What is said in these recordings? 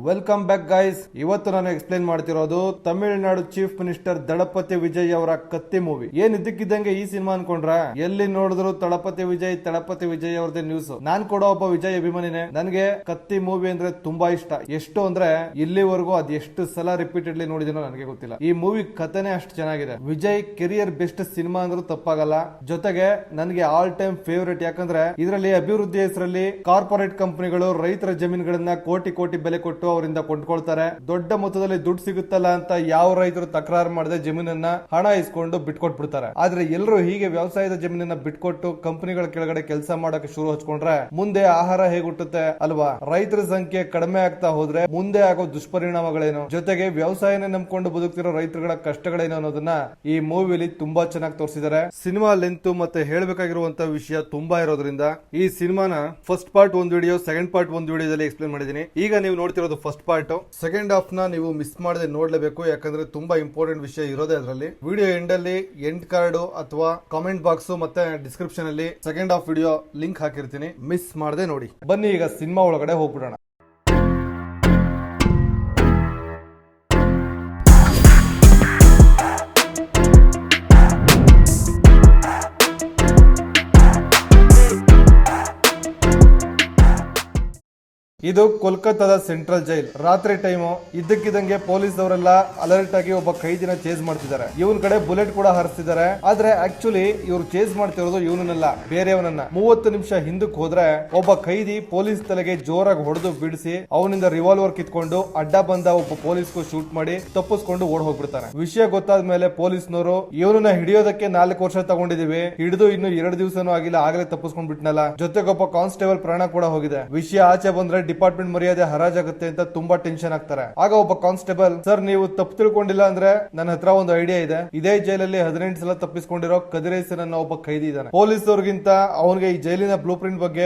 Welcome back guys. ಇವತ್ತು ನಾನು explain ಮಾಡ್ತಿರೋದು ತಮಿಳುನಾಡು ಚೀಫ್ ಮಿನಿಸ್ಟರ್ ದಳಪತಿ ವಿಜಯ್ ಅವರ ಕತ್ತಿ ಮೂವಿ. ಏನ್ ಇದ್ದಕ್ಕಿದ್ದಂಗೆ ಈ ಸಿನಿಮಾ ಅನ್ಕೊಂಡ್ರ, ಎಲ್ಲಿ ನೋಡಿದ್ರು ತಳಪತಿ ವಿಜಯ್ ಅವ್ರದೇ ನ್ಯೂಸ್. ನಾನ್ ಕೂಡ ಒಬ್ಬ ವಿಜಯ್ ಅಭಿಮಾನಿನೇ. ನನಗೆ ಕತ್ತಿ ಮೂವಿ ಅಂದ್ರೆ ತುಂಬಾ ಇಷ್ಟ. ಎಷ್ಟು ಅಂದ್ರೆ ಇಲ್ಲಿವರೆಗೂ ಅದ್ ಎಷ್ಟು ಸಲ ರಿಪೀಟೆಡ್ಲಿ ನೋಡಿದಿನೋ ನನಗೆ ಗೊತ್ತಿಲ್ಲ. ಈ ಮೂವಿ ಕಥೆನೇ ಅಷ್ಟು ಚೆನ್ನಾಗಿದೆ. ವಿಜಯ್ ಕೆರಿಯರ್ ಬೆಸ್ಟ್ ಸಿನಿಮಾ ಅಂದ್ರೂ ತಪ್ಪಾಗಲ್ಲ. ಜೊತೆಗೆ ನನಗೆ ಆಲ್ ಟೈಮ್ ಫೇವರೇಟ್. ಯಾಕಂದ್ರೆ ಇದರಲ್ಲಿ ಅಭಿವೃದ್ಧಿ ಹೆಸರಲ್ಲಿ ಕಾರ್ಪೊರೇಟ್ ಕಂಪನಿಗಳು ರೈತರ ಜಮೀನುಗಳನ್ನ ಕೋಟಿ ಕೋಟಿ ಬೆಲೆ ಕೊಟ್ಟು ಅವರಿಂದ ಕೊಂಡ್ಕೊಳ್ತಾರೆ. ದೊಡ್ಡ ಮೊತ್ತದಲ್ಲಿ ದುಡ್ಡು ಸಿಗುತ್ತಲ್ಲ ಅಂತ ಯಾವ ರೈತರು ತಕರಾರು ಮಾಡದೆ ಜಮೀನನ್ನ ಹಣ ಇಸ್ಕೊಂಡು ಬಿಟ್ಕೊಟ್ಬಿಡ್ತಾರೆ. ಆದ್ರೆ ಎಲ್ಲರೂ ಹೀಗೆ ವ್ಯವಸಾಯದ ಜಮೀನನ್ನ ಬಿಟ್ಕೊಟ್ಟು ಕಂಪನಿಗಳ ಕೆಳಗಡೆ ಕೆಲಸ ಮಾಡಕ್ಕೆ ಶುರು ಹಚ್ಕೊಂಡ್ರೆ ಮುಂದೆ ಆಹಾರ ಹೇಗೆ ಹುಟ್ಟುತ್ತೆ ಅಲ್ವಾ? ರೈತರ ಸಂಖ್ಯೆ ಕಡಿಮೆ ಆಗ್ತಾ ಹೋದ್ರೆ ಮುಂದೆ ಆಗೋ ದುಷ್ಪರಿಣಾಮಗಳೇನು, ಜೊತೆಗೆ ವ್ಯವಸಾಯನೇ ನಂಬ್ಕೊಂಡು ಬದುಕ್ತಿರೋ ರೈತರುಗಳ ಕಷ್ಟಗಳೇನು ಅನ್ನೋದನ್ನ ಈ ಮೂವಿಲಿ ತುಂಬಾ ಚೆನ್ನಾಗಿ ತೋರಿಸಿದ್ದಾರೆ. ಸಿನಿಮಾ ಲೆಂತ್ ಮತ್ತೆ ಹೇಳ್ಬೇಕಾಗಿರುವಂತ ವಿಷಯ ತುಂಬಾ ಇರೋದ್ರಿಂದ ಈ ಸಿನಿಮಾನ ಫಸ್ಟ್ ಪಾರ್ಟ್ ಒಂದು ವಿಡಿಯೋ, ಸೆಕೆಂಡ್ ಪಾರ್ಟ್ ಒಂದು ವಿಡಿಯೋದಲ್ಲಿ ಎಕ್ಸ್ಪ್ಲೇನ್ ಮಾಡಿದೀನಿ. ಈಗ ನೀವು ನೋಡ್ತಿರೋದು ಫಸ್ಟ್ ಪಾರ್ಟ್. ಸೆಕೆಂಡ್ ಹಾಫ್ ನ ನೀವು ಮಿಸ್ ಮಾಡದೆ ನೋಡ್ಲೇಬೇಕು, ಯಾಕಂದ್ರೆ ತುಂಬಾ ಇಂಪಾರ್ಟೆಂಟ್ ವಿಷಯ ಇರೋದೇ ಅದರಲ್ಲಿ. ವಿಡಿಯೋ ಎಂಡ್ ಅಲ್ಲಿ ಎಂಡ್ ಕಾರ್ಡ್ ಅಥವಾ ಕಾಮೆಂಟ್ ಬಾಕ್ಸ್ ಮತ್ತೆ ಡಿಸ್ಕ್ರಿಪ್ಷನ್ ಅಲ್ಲಿ ಸೆಕೆಂಡ್ ಹಾಫ್ ವಿಡಿಯೋ ಲಿಂಕ್ ಹಾಕಿರ್ತೀನಿ, ಮಿಸ್ ಮಾಡದೆ ನೋಡಿ. ಬನ್ನಿ ಈಗ ಸಿನಿಮಾ ಒಳಗಡೆ ಹೋಗ್ಬಿಡೋಣ. ಇದು ಕೋಲ್ಕತ್ತಾದ ಸೆಂಟ್ರಲ್ ಜೈಲ್. ರಾತ್ರಿ ಟೈಮು ಇದ್ದಕ್ಕಿದ್ದಂಗೆ ಪೊಲೀಸ್ ಅವರೆಲ್ಲ ಅಲರ್ಟ್ ಆಗಿ ಒಬ್ಬ ಖೈದಿನ ಚೇಸ್ ಮಾಡ್ತಿದ್ದಾರೆ. ಇವನ್ ಕಡೆ ಬುಲೆಟ್ ಕೂಡ ಹಾರಿಸ್ತಿದ್ದಾರೆ. ಆದ್ರೆ ಆಕ್ಚುಲಿ ಇವ್ರು ಚೇಸ್ ಮಾಡ್ತಿರೋದು ಇವನನ್ನೆಲ್ಲ, ಬೇರೆಯವನನ್ನ. 30 ನಿಮಿಷ ಹಿಂದಕ್ಕೆ ಹೋದ್ರೆ ಒಬ್ಬ ಖೈದಿ ಪೊಲೀಸ್ ತಲೆಗೆ ಜೋರಾಗಿ ಹೊಡೆದು ಬಿಡಿಸಿ ಅವನಿಂದ ರಿವಾಲ್ವರ್ ಕಿತ್ಕೊಂಡು ಅಡ್ಡ ಬಂದ ಒಬ್ಬ ಪೊಲೀಸ್ಗೂ ಶೂಟ್ ಮಾಡಿ ತಪ್ಪಿಸ್ಕೊಂಡು ಓಡ್ ಹೋಗ್ಬಿಡ್ತಾನೆ. ವಿಷಯ ಗೊತ್ತಾದ ಮೇಲೆ ಪೊಲೀಸ್ನವರು ಇವನನ್ನ ಹಿಡಿಯೋದಕ್ಕೆ 4 ವರ್ಷ ತಗೊಂಡಿದೀವಿ, ಹಿಡಿದು ಇನ್ನು 2 ದಿವಸನೂ ಆಗಿಲ್ಲ, ಆಗಲೇ ತಪ್ಪಿಸ್ಕೊಂಡ್ ಬಿಟ್ನಲ್ಲ. ಜೊತೆಗೆ ಒಬ್ಬ ಕಾನ್ಸ್ಟೇಬಲ್ ಪ್ರಾಣ ಕೂಡ ಹೋಗಿದೆ. ವಿಷಯ ಆಚೆ ಬಂದ್ರೆ ಡಿಪಾರ್ಟ್ಮೆಂಟ್ ಮರ್ಯಾದೆ ಹರಾಜಾಗುತ್ತೆ ಅಂತ ತುಂಬಾ ಟೆನ್ಷನ್ ಆಗ್ತಾರೆ. ಆಗ ಒಬ್ಬ ಕಾನ್ಸ್ಟೇಬಲ್, ಸರ್ ನೀವು ತಪ್ಪು ತಿಳ್ಕೊಂಡಿಲ್ಲ ಅಂದ್ರೆ ನನ್ನ ಹತ್ರ ಒಂದು ಐಡಿಯಾ ಇದೆ. ಇದೇ ಜೈಲಲ್ಲಿ 18 ಸಲ ತಪ್ಪಿಸ್ಕೊಂಡಿರೋ ಕದಿರೇಸನ್ ಅನ್ನೋ ಒಬ್ಬ ಖೈದಿ ಇದ್ದಾನೆ. ಪೊಲೀಸ್ ಅವ್ರಿಗಿಂತ ಅವನಿಗೆ ಈ ಜೈಲಿನ ಬ್ಲೂ ಪ್ರಿಂಟ್ ಬಗ್ಗೆ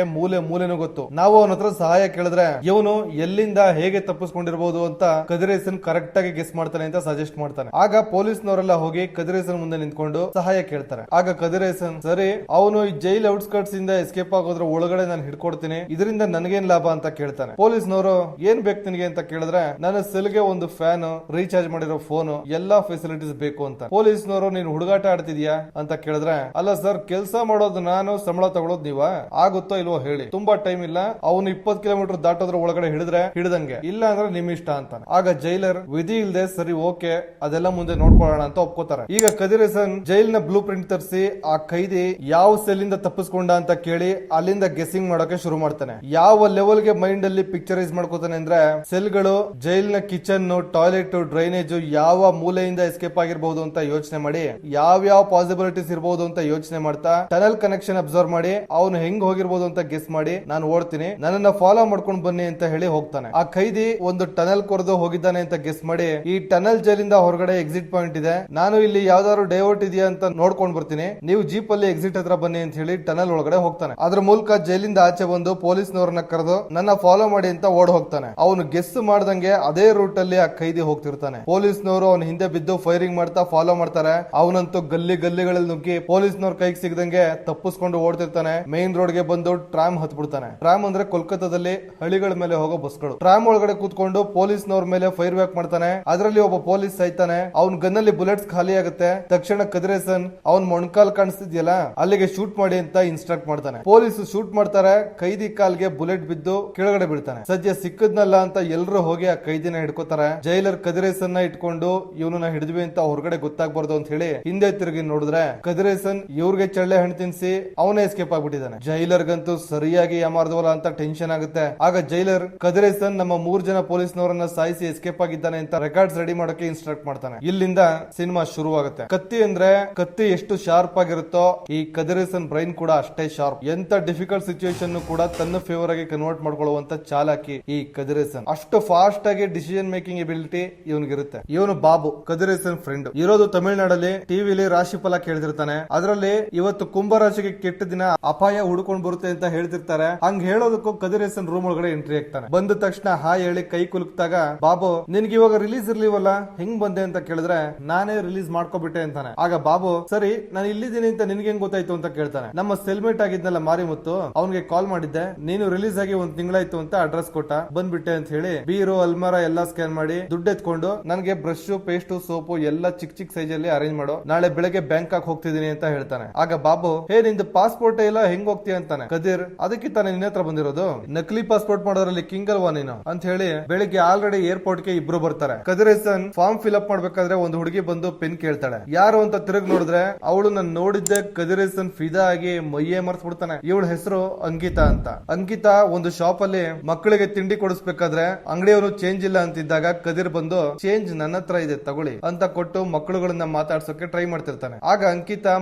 ಮೂಲೆನೂ ಗೊತ್ತು. ನಾವು ಅವನ ಹತ್ರ ಸಹಾಯ ಕೇಳಿದ್ರೆ ಇವನು ಎಲ್ಲಿಂದ ಹೇಗೆ ತಪ್ಪಿಸ್ಕೊಂಡಿರಬಹುದು ಅಂತ ಕದಿರೇಸನ್ ಕರೆಕ್ಟ್ ಆಗಿ ಗೆಸ್ ಮಾಡ್ತಾನೆ ಅಂತ ಸಜೆಸ್ಟ್ ಮಾಡ್ತಾನೆ. ಆಗ ಪೊಲೀಸ್ನವರೆಲ್ಲ ಹೋಗಿ ಕದಿರೇಸನ್ ಮುಂದೆ ನಿಂತ್ಕೊಂಡು ಸಹಾಯ ಕೇಳ್ತಾರೆ. ಆಗ ಕದಿರೇಸನ್, ಸರಿ ಅವನು ಈ ಜೈಲ್ ಔಟ್ಸ್ಕರ್ಟ್ಸ್ ಇಂದ ಎಸ್ಕೇಪ್ ಆಗೋದ್ರ ಒಳಗಡೆ ನಾನು ಹಿಡ್ಕೊಡ್ತೀನಿ, ಇದರಿಂದ ನನಗೇನ್ ಲಾಭ ಅಂತ ಕೇಳ್ತಾನೆ. ಪೊಲೀಸ್ನವರು ಏನ್ ಬೇಕು ನಿನಗೆ ಅಂತ ಕೇಳಿದ್ರೆ, ನನ್ನ ಸೆಲ್ಗೆ ಒಂದು ಫ್ಯಾನ್, ರೀಚಾರ್ಜ್ ಮಾಡಿರೋ ಫೋನ್, ಎಲ್ಲಾ ಫೆಸಿಲಿಟೀಸ್ ಬೇಕು ಅಂತ. ಪೊಲೀಸ್ನವರು ನೀನು ಹುಡುಗಾಟ ಆಡ್ತಿದ್ಯಾ ಅಂತ ಕೇಳಿದ್ರೆ, ಅಲ್ಲ ಸರ್ ಕೆಲ್ಸ ಮಾಡೋದು ನಾನು, ಸಂಬಳ ತಗೊಳೋದು ನೀವ, ಆಗುತ್ತೋ ಇಲ್ವೋ ಹೇಳಿ, ತುಂಬಾ ಟೈಮ್ ಇಲ್ಲ, ಅವನು 20 ಕಿಲೋಮೀಟರ್ ದಾಟೋದ್ರ ಒಳಗಡೆ ಹಿಡಿದ್ರೆ ಹಿಡಿದಂಗೆ, ಇಲ್ಲ ಅಂದ್ರೆ ನಿಮ್ ಇಷ್ಟ ಅಂತಾನೆ. ಆಗ ಜೈಲರ್ ವಿಧಿ ಇಲ್ದೆ ಸರಿ ಓಕೆ ಅದೆಲ್ಲ ಮುಂದೆ ನೋಡ್ಕೊಳ್ಳೋಣ ಅಂತ ಒಪ್ಕೋತಾರೆ. ಈಗ ಕದಿರೇಸನ್ ಜೈಲ್ ನ ಬ್ಲೂ ಪ್ರಿಂಟ್ ತರಿಸಿ ಆ ಖೈದಿ ಯಾವ ಸೆಲ್ ಇಂದ ತಪ್ಪಿಸ್ಕೊಂಡ ಅಂತ ಕೇಳಿ ಅಲ್ಲಿಂದ ಗೆಸ್ಸಿಂಗ್ ಮಾಡೋಕೆ ಶುರು ಮಾಡ್ತಾನೆ. ಯಾವ ಲೆವೆಲ್ಗೆ ಮೈಂಡ್ ಅಲ್ಲಿ ಪಿಕ್ಚರೈಸ್ ಮಾಡ್ಕೋತಾನೆ ಅಂದ್ರೆ, ಸೆಲ್ಗಳು ಜೈಲ್ ನ ಕಿಚನ್, ಟಾಯ್ಲೆಟ್, ಡ್ರೈನೇಜ್ ಯಾವ ಮೂಲೆಯಿಂದ ಎಸ್ಕೇಪ್ ಆಗಿರಬಹುದು ಅಂತ ಯೋಚನೆ ಮಾಡಿ, ಯಾವ ಪಾಸಿಬಿಲಿಟೀಸ್ ಇರಬಹುದು ಅಂತ ಯೋಚನೆ ಮಾಡ್ತಾ ಟನಲ್ ಕನೆಕ್ಷನ್ ಅಬ್ಸರ್ವ್ ಮಾಡಿ ಅವನು ಹೆಂಗ್ ಹೋಗಿರ್ಬೋದು ಅಂತ ಗೆಸ್ ಮಾಡಿ, ನಾನು ಓಡ್ತೀನಿ, ನನ್ನನ್ನ ಫಾಲೋ ಮಾಡ್ಕೊಂಡು ಬನ್ನಿ ಅಂತ ಹೇಳಿ ಹೋಗ್ತಾನೆ. ಆ ಖೈದಿ ಒಂದು ಟನಲ್ ಕೊರೆದು ಹೋಗಿದ್ದಾನೆ ಅಂತ ಗೆಸ್ ಮಾಡಿ, ಈ ಟನಲ್ ಜೈಲಿಂದ ಹೊರಗಡೆ ಎಕ್ಸಿಟ್ ಪಾಯಿಂಟ್ ಇದೆ, ನಾನು ಇಲ್ಲಿ ಯಾವ್ದಾದ್ರು ಡೈವರ್ಟ್ ಇದೆಯಾ ಅಂತ ನೋಡ್ಕೊಂಡ್ ಬರ್ತೀನಿ, ನೀವು ಜೀಪ್ ಅಲ್ಲಿ ಎಕ್ಸಿಟ್ ಹತ್ರ ಬನ್ನಿ ಅಂತ ಹೇಳಿ ಟನಲ್ ಒಳಗಡೆ ಹೋಗ್ತಾನೆ. ಅದ್ರ ಮೂಲಕ ಜೈಲಿಂದ ಆಚೆ ಬಂದು ಪೊಲೀಸ್ನವರನ್ನ ಕರೆದು ನನ್ನ ಫಾಲೋ ಮಾಡಿ ಅಂತ ಓಡ್ ಹೋಗ್ತಾನೆ. ಅವನು ಗೆಸ್ ಮಾಡ್ದಂಗೆ ಅದೇ ರೂಟ್ ಅಲ್ಲಿ ಆ ಖೈದಿ ಹೋಗ್ತಿರ್ತಾನೆ. ಪೊಲೀಸ್ನವರು ಅವನ ಹಿಂದೆ ಬಿದ್ದು ಫೈರಿಂಗ್ ಮಾಡ್ತಾ ಫಾಲೋ ಮಾಡ್ತಾರೆ. ಅವನಂತೂ ಗಲ್ಲಿಗಳಲ್ಲಿ ನುಗ್ಗಿ ಪೊಲೀಸ್ನವ್ರ ಕೈಗೆ ಸಿಗದಂಗೆ ತಪ್ಪಿಸ್ಕೊಂಡು ಓಡ್ತಿರ್ತಾನೆ. ಮೇನ್ ರೋಡ್ ಗೆ ಬಂದು ಟ್ರಾಮ್ ಹತ್ಬಿಡ್ತಾನೆ. ಟ್ರಾಮ್ ಅಂದ್ರೆ ಕೋಲ್ಕತ್ತಾದಲ್ಲಿ ಹಳಿಗಳ ಮೇಲೆ ಹೋಗೋ ಬಸ್ಗಳು. ಟ್ರಾಮ್ ಒಳಗಡೆ ಕೂತ್ಕೊಂಡು ಪೊಲೀಸ್ನವ್ರ ಮೇಲೆ ಫೈರ್ ಬ್ಯಾಕ್ ಮಾಡ್ತಾನೆ. ಅದರಲ್ಲಿ ಒಬ್ಬ ಪೊಲೀಸ್ ಸಾಯ್ತಾನೆ. ಅವನ್ ಗನ್ನಲ್ಲಿ ಬುಲೆಟ್ಸ್ ಖಾಲಿ ಆಗುತ್ತೆ. ತಕ್ಷಣ ಕದಿರೇಸನ್ ಅವನ್ ಮೊಣಕಾಲ್ ಕಾಣಿಸ್ತಿದ್ಯಲ್ಲ ಅಲ್ಲಿಗೆ ಶೂಟ್ ಮಾಡಿ ಅಂತ ಇನ್ಸ್ಟ್ರಕ್ಟ್ ಮಾಡ್ತಾನೆ. ಪೊಲೀಸ್ ಶೂಟ್ ಮಾಡ್ತಾರೆ. ಖೈದಿ ಕಾಲ್ಗೆ ಬುಲೆಟ್ ಬಿದ್ದು ಕೆಳಗಡೆ ಬೀಳ್ತಾನೆ. ಸದ್ಯ ಸಿಕ್ಕದ್ನಲ್ಲ ಅಂತ ಎಲ್ಲರೂ ಹೋಗಿ ಆ ಖೈದಿನ ಹಿಡ್ಕೋತಾರೆ. ಜೈಲರ್ ಕದಿರೇಸನ್ ಇಟ್ಕೊಂಡು ಇವನನ್ನ ಹಿಡಿದ್ವಿ ಅಂತ ಹೊರಗಡೆ ಗೊತ್ತಾಗ್ಬಾರ್ದು ಅಂತ ಹೇಳಿ ಹಿಂದೆ ತಿರುಗಿ ನೋಡಿದ್ರೆ ಕದಿರೇಸನ್ ಇವ್ರಿಗೆ ಚಳ್ಳೆ ಹಣ್ಣು ತಿನ್ಸಿ ಅವನೇ ಎಸ್ಕೇಪ್ ಆಗ್ಬಿಟ್ಟಿದ್ದಾನೆ. ಜೈಲರ್ಗಂತೂ ಸರಿಯಾಗಿ ಯಾಮಾರ್ದವಲ್ಲ ಅಂತ ಟೆನ್ಷನ್ ಆಗುತ್ತೆ. ಆಗ ಜೈಲರ್ ಕದಿರೇಸನ್ ನಮ್ಮ 3 ಜನ ಪೊಲೀಸ್ನವರನ್ನ ಸಾಯಿಸಿ ಎಸ್ಕೇಪ್ ಆಗಿದ್ದಾನೆ ಅಂತ ರೆಕಾರ್ಡ್ಸ್ ರೆಡಿ ಮಾಡೋಕೆ ಇನ್ಸ್ಟ್ರಕ್ಟ್ ಮಾಡ್ತಾನೆ. ಇಲ್ಲಿಂದ ಸಿನಿಮಾ ಶುರುವಾಗುತ್ತೆ. ಕತ್ತಿ ಅಂದ್ರೆ ಕತ್ತಿ ಎಷ್ಟು ಶಾರ್ಪ್ ಆಗಿರುತ್ತೋ ಈ ಕದಿರೇಸನ್ ಬ್ರೈನ್ ಕೂಡ ಅಷ್ಟೇ ಶಾರ್ಪ್. ಎಂತ ಡಿಫಿಕಲ್ಟ್ ಸಿಚುವೇಶನ್ ಕೂಡ ತನ್ನ ಫೇವರ್ ಆಗಿ ಕನ್ವರ್ಟ್ ಮಾಡ್ಕೊಳ್ಳುವಂತ ಚಾಲಾಕಿ ಈ ಕದಿರೇಸನ್. ಅಷ್ಟು ಫಾಸ್ಟ್ ಆಗಿ ಡಿಸಿಷನ್ ಮೇಕಿಂಗ್ ಎಬಿಲಿಟಿ ಇವನಿಗಿರುತ್ತೆ. ಇವನು ಬಾಬು ಕದಿರೇಸನ್ ಫ್ರೆಂಡ್. ಇರೋದು ತಮಿಳುನಾಡಲ್ಲಿ. ಟಿವಿಲಿ ರಾಶಿ ಫಲ ಕೇಳ್ತಿರ್ತಾನೆ. ಅದರಲ್ಲಿ ಇವತ್ತು ಕುಂಭರಾಶಿಗೆ ಕೆಟ್ಟ ದಿನ, ಅಪಾಯ ಹುಡ್ಕೊಂಡ್ ಬರುತ್ತೆ ಅಂತ ಹೇಳ್ತಿರ್ತಾರೆ. ಹಂಗ್ ಹೇಳೋದಕ್ಕೂ ಕದಿರೇಸನ್ ರೂಮ್ ಒಳಗಡೆ ಎಂಟ್ರಿ ಆಗ್ತಾನೆ. ಬಂದ ತಕ್ಷಣ ಹಾಯ್ ಹೇಳಿ ಕೈ ಕುಲುಕ್ತಾಗ, ಬಾಬು ನಿನ್ಗೆ ಇವಾಗ ರಿಲೀಸ್ ಇರ್ಲಿವಲ್ಲ ಹೆಂಗ್ ಬಂದೆ ಅಂತ ಕೇಳಿದ್ರೆ, ನಾನೇ ರಿಲೀಸ್ ಮಾಡ್ಕೊಬಿಟ್ಟೆ ಅಂತಾನೆ. ಆಗ ಬಾಬು, ಸರಿ ನಾನು ಇಲ್ಲಿದ್ದೀನಿ ಅಂತ ನಿನ್ಗೆ ಹೆಂಗ್ ಗೊತ್ತಾಯ್ತು ಅಂತ ಕೇಳ್ತಾನೆ. ನಮ್ಮ ಸೆಲ್ಮೇಟ್ ಆಗಿದ್ನಲ್ಲ ಮಾರಿಮುತ್ತು, ಅವನಿಗೆ ಕಾಲ್ ಮಾಡಿದ್ದೆ, ನೀನು ರಿಲೀಸ್ ಆಗಿ 1 ತಿಂಗಳಾಯ್ತು ಅಂತ ಅಡ್ರೆಸ್ ಕೊಟ್ಟ. ಬಂದ್ಬಿಟ್ಟೆ ಅಂತ ಹೇಳಿ ಬೀರು ಅಲ್ಮಾರ ಎಲ್ಲಾ ಸ್ಕ್ಯಾನ್ ಮಾಡಿ ದುಡ್ಡು ಎತ್ಕೊಂಡು ನನಗೆ ಬ್ರಷ್ ಪೇಸ್ಟ್ ಸೋಪು ಎಲ್ಲ ಚಿಕ್ಕ ಚಿಕ್ಕ ಸೈಜ್ ಅಲ್ಲಿ ಅರೇಂಜ್ ಮಾಡೋ, ನಾಳೆ ಬೆಳಗ್ಗೆ ಬ್ಯಾಂಕಾಕ್ ಹೋಗ್ತಿದೀನಿ ಅಂತ ಹೇಳ್ತಾನೆ. ಆಗ ಬಾಬು, ಹೇ ನಿಂದು ಪಾಸ್ಪೋರ್ಟ್ ಇಲ್ಲ ಹೆಂಗ್ ಹೋಗ್ತೀಯ ಅಂತಾನೆ. ಕದೀರ್, ಅದಕ್ಕೆ ತಾನೆ ನಿನ್ನ ಹತ್ರ ಬಂದಿರೋದು, ನಕಲಿ ಪಾಸ್ಪೋರ್ಟ್ ಮಾಡೋದ್ರಲ್ಲಿ ಕಿಂಗ್ ಅಲ್ವಾ ನೀನು ಅಂತ ಹೇಳಿ ಬೆಳಿಗ್ಗೆ ಆಲ್ರೆಡಿ ಏರ್ಪೋರ್ಟ್ ಗೆ ಇಬ್ರು ಬರ್ತಾರೆ. Kadeer Hasan form fill up ಮಾಡ್ಬೇಕಾದ್ರೆ ಒಂದು ಹುಡುಗಿ ಬಂದು ಪೆನ್ ಕೇಳ್ತಾಳೆ. ಯಾರು ಅಂತ ತಿರುಗಿ ನೋಡಿದ್ರೆ ಅವಳು ನಾನು ನೋಡಿದ್ದೆ ಕದೀರ್ ಹಸನ್ ಫಿದಾ ಆಗಿ ಮೈಯೇ ಮರ್ತ್ ಬಿಡ್ತಾನೆ. ಇವಳ ಹೆಸರು ಅಂಕಿತಾ ಅಂತ. ಅಂಕಿತಾ ಒಂದು ಶಾಪ್ ಅಲ್ಲಿ ಮಕ್ಕಳಿಗೆ ತಿಂಡಿ ಕೊಡಿಸ್ಬೇಕಾದ್ರೆ ಅಂಗಡಿಯವರು ಚೇಂಜ್ ಇಲ್ಲ ಅಂತಿದ್ದಾಗ ಕದೀರ್ ಬಂದು ಚೇಂಜ್ ನನ್ನ ಹತ್ರ ಇದೆ ತಗೊಳ್ಳಿ ಅಂತ ಕೊಟ್ಟು ಮಕ್ಕಳುಗಳನ್ನ ಮಾತಾಡ್ಸೋಕೆ ಟ್ರೈ ಮಾಡ್ತಿರ್ತಾನೆ. ಆಗ ಅಂಕಿತಾ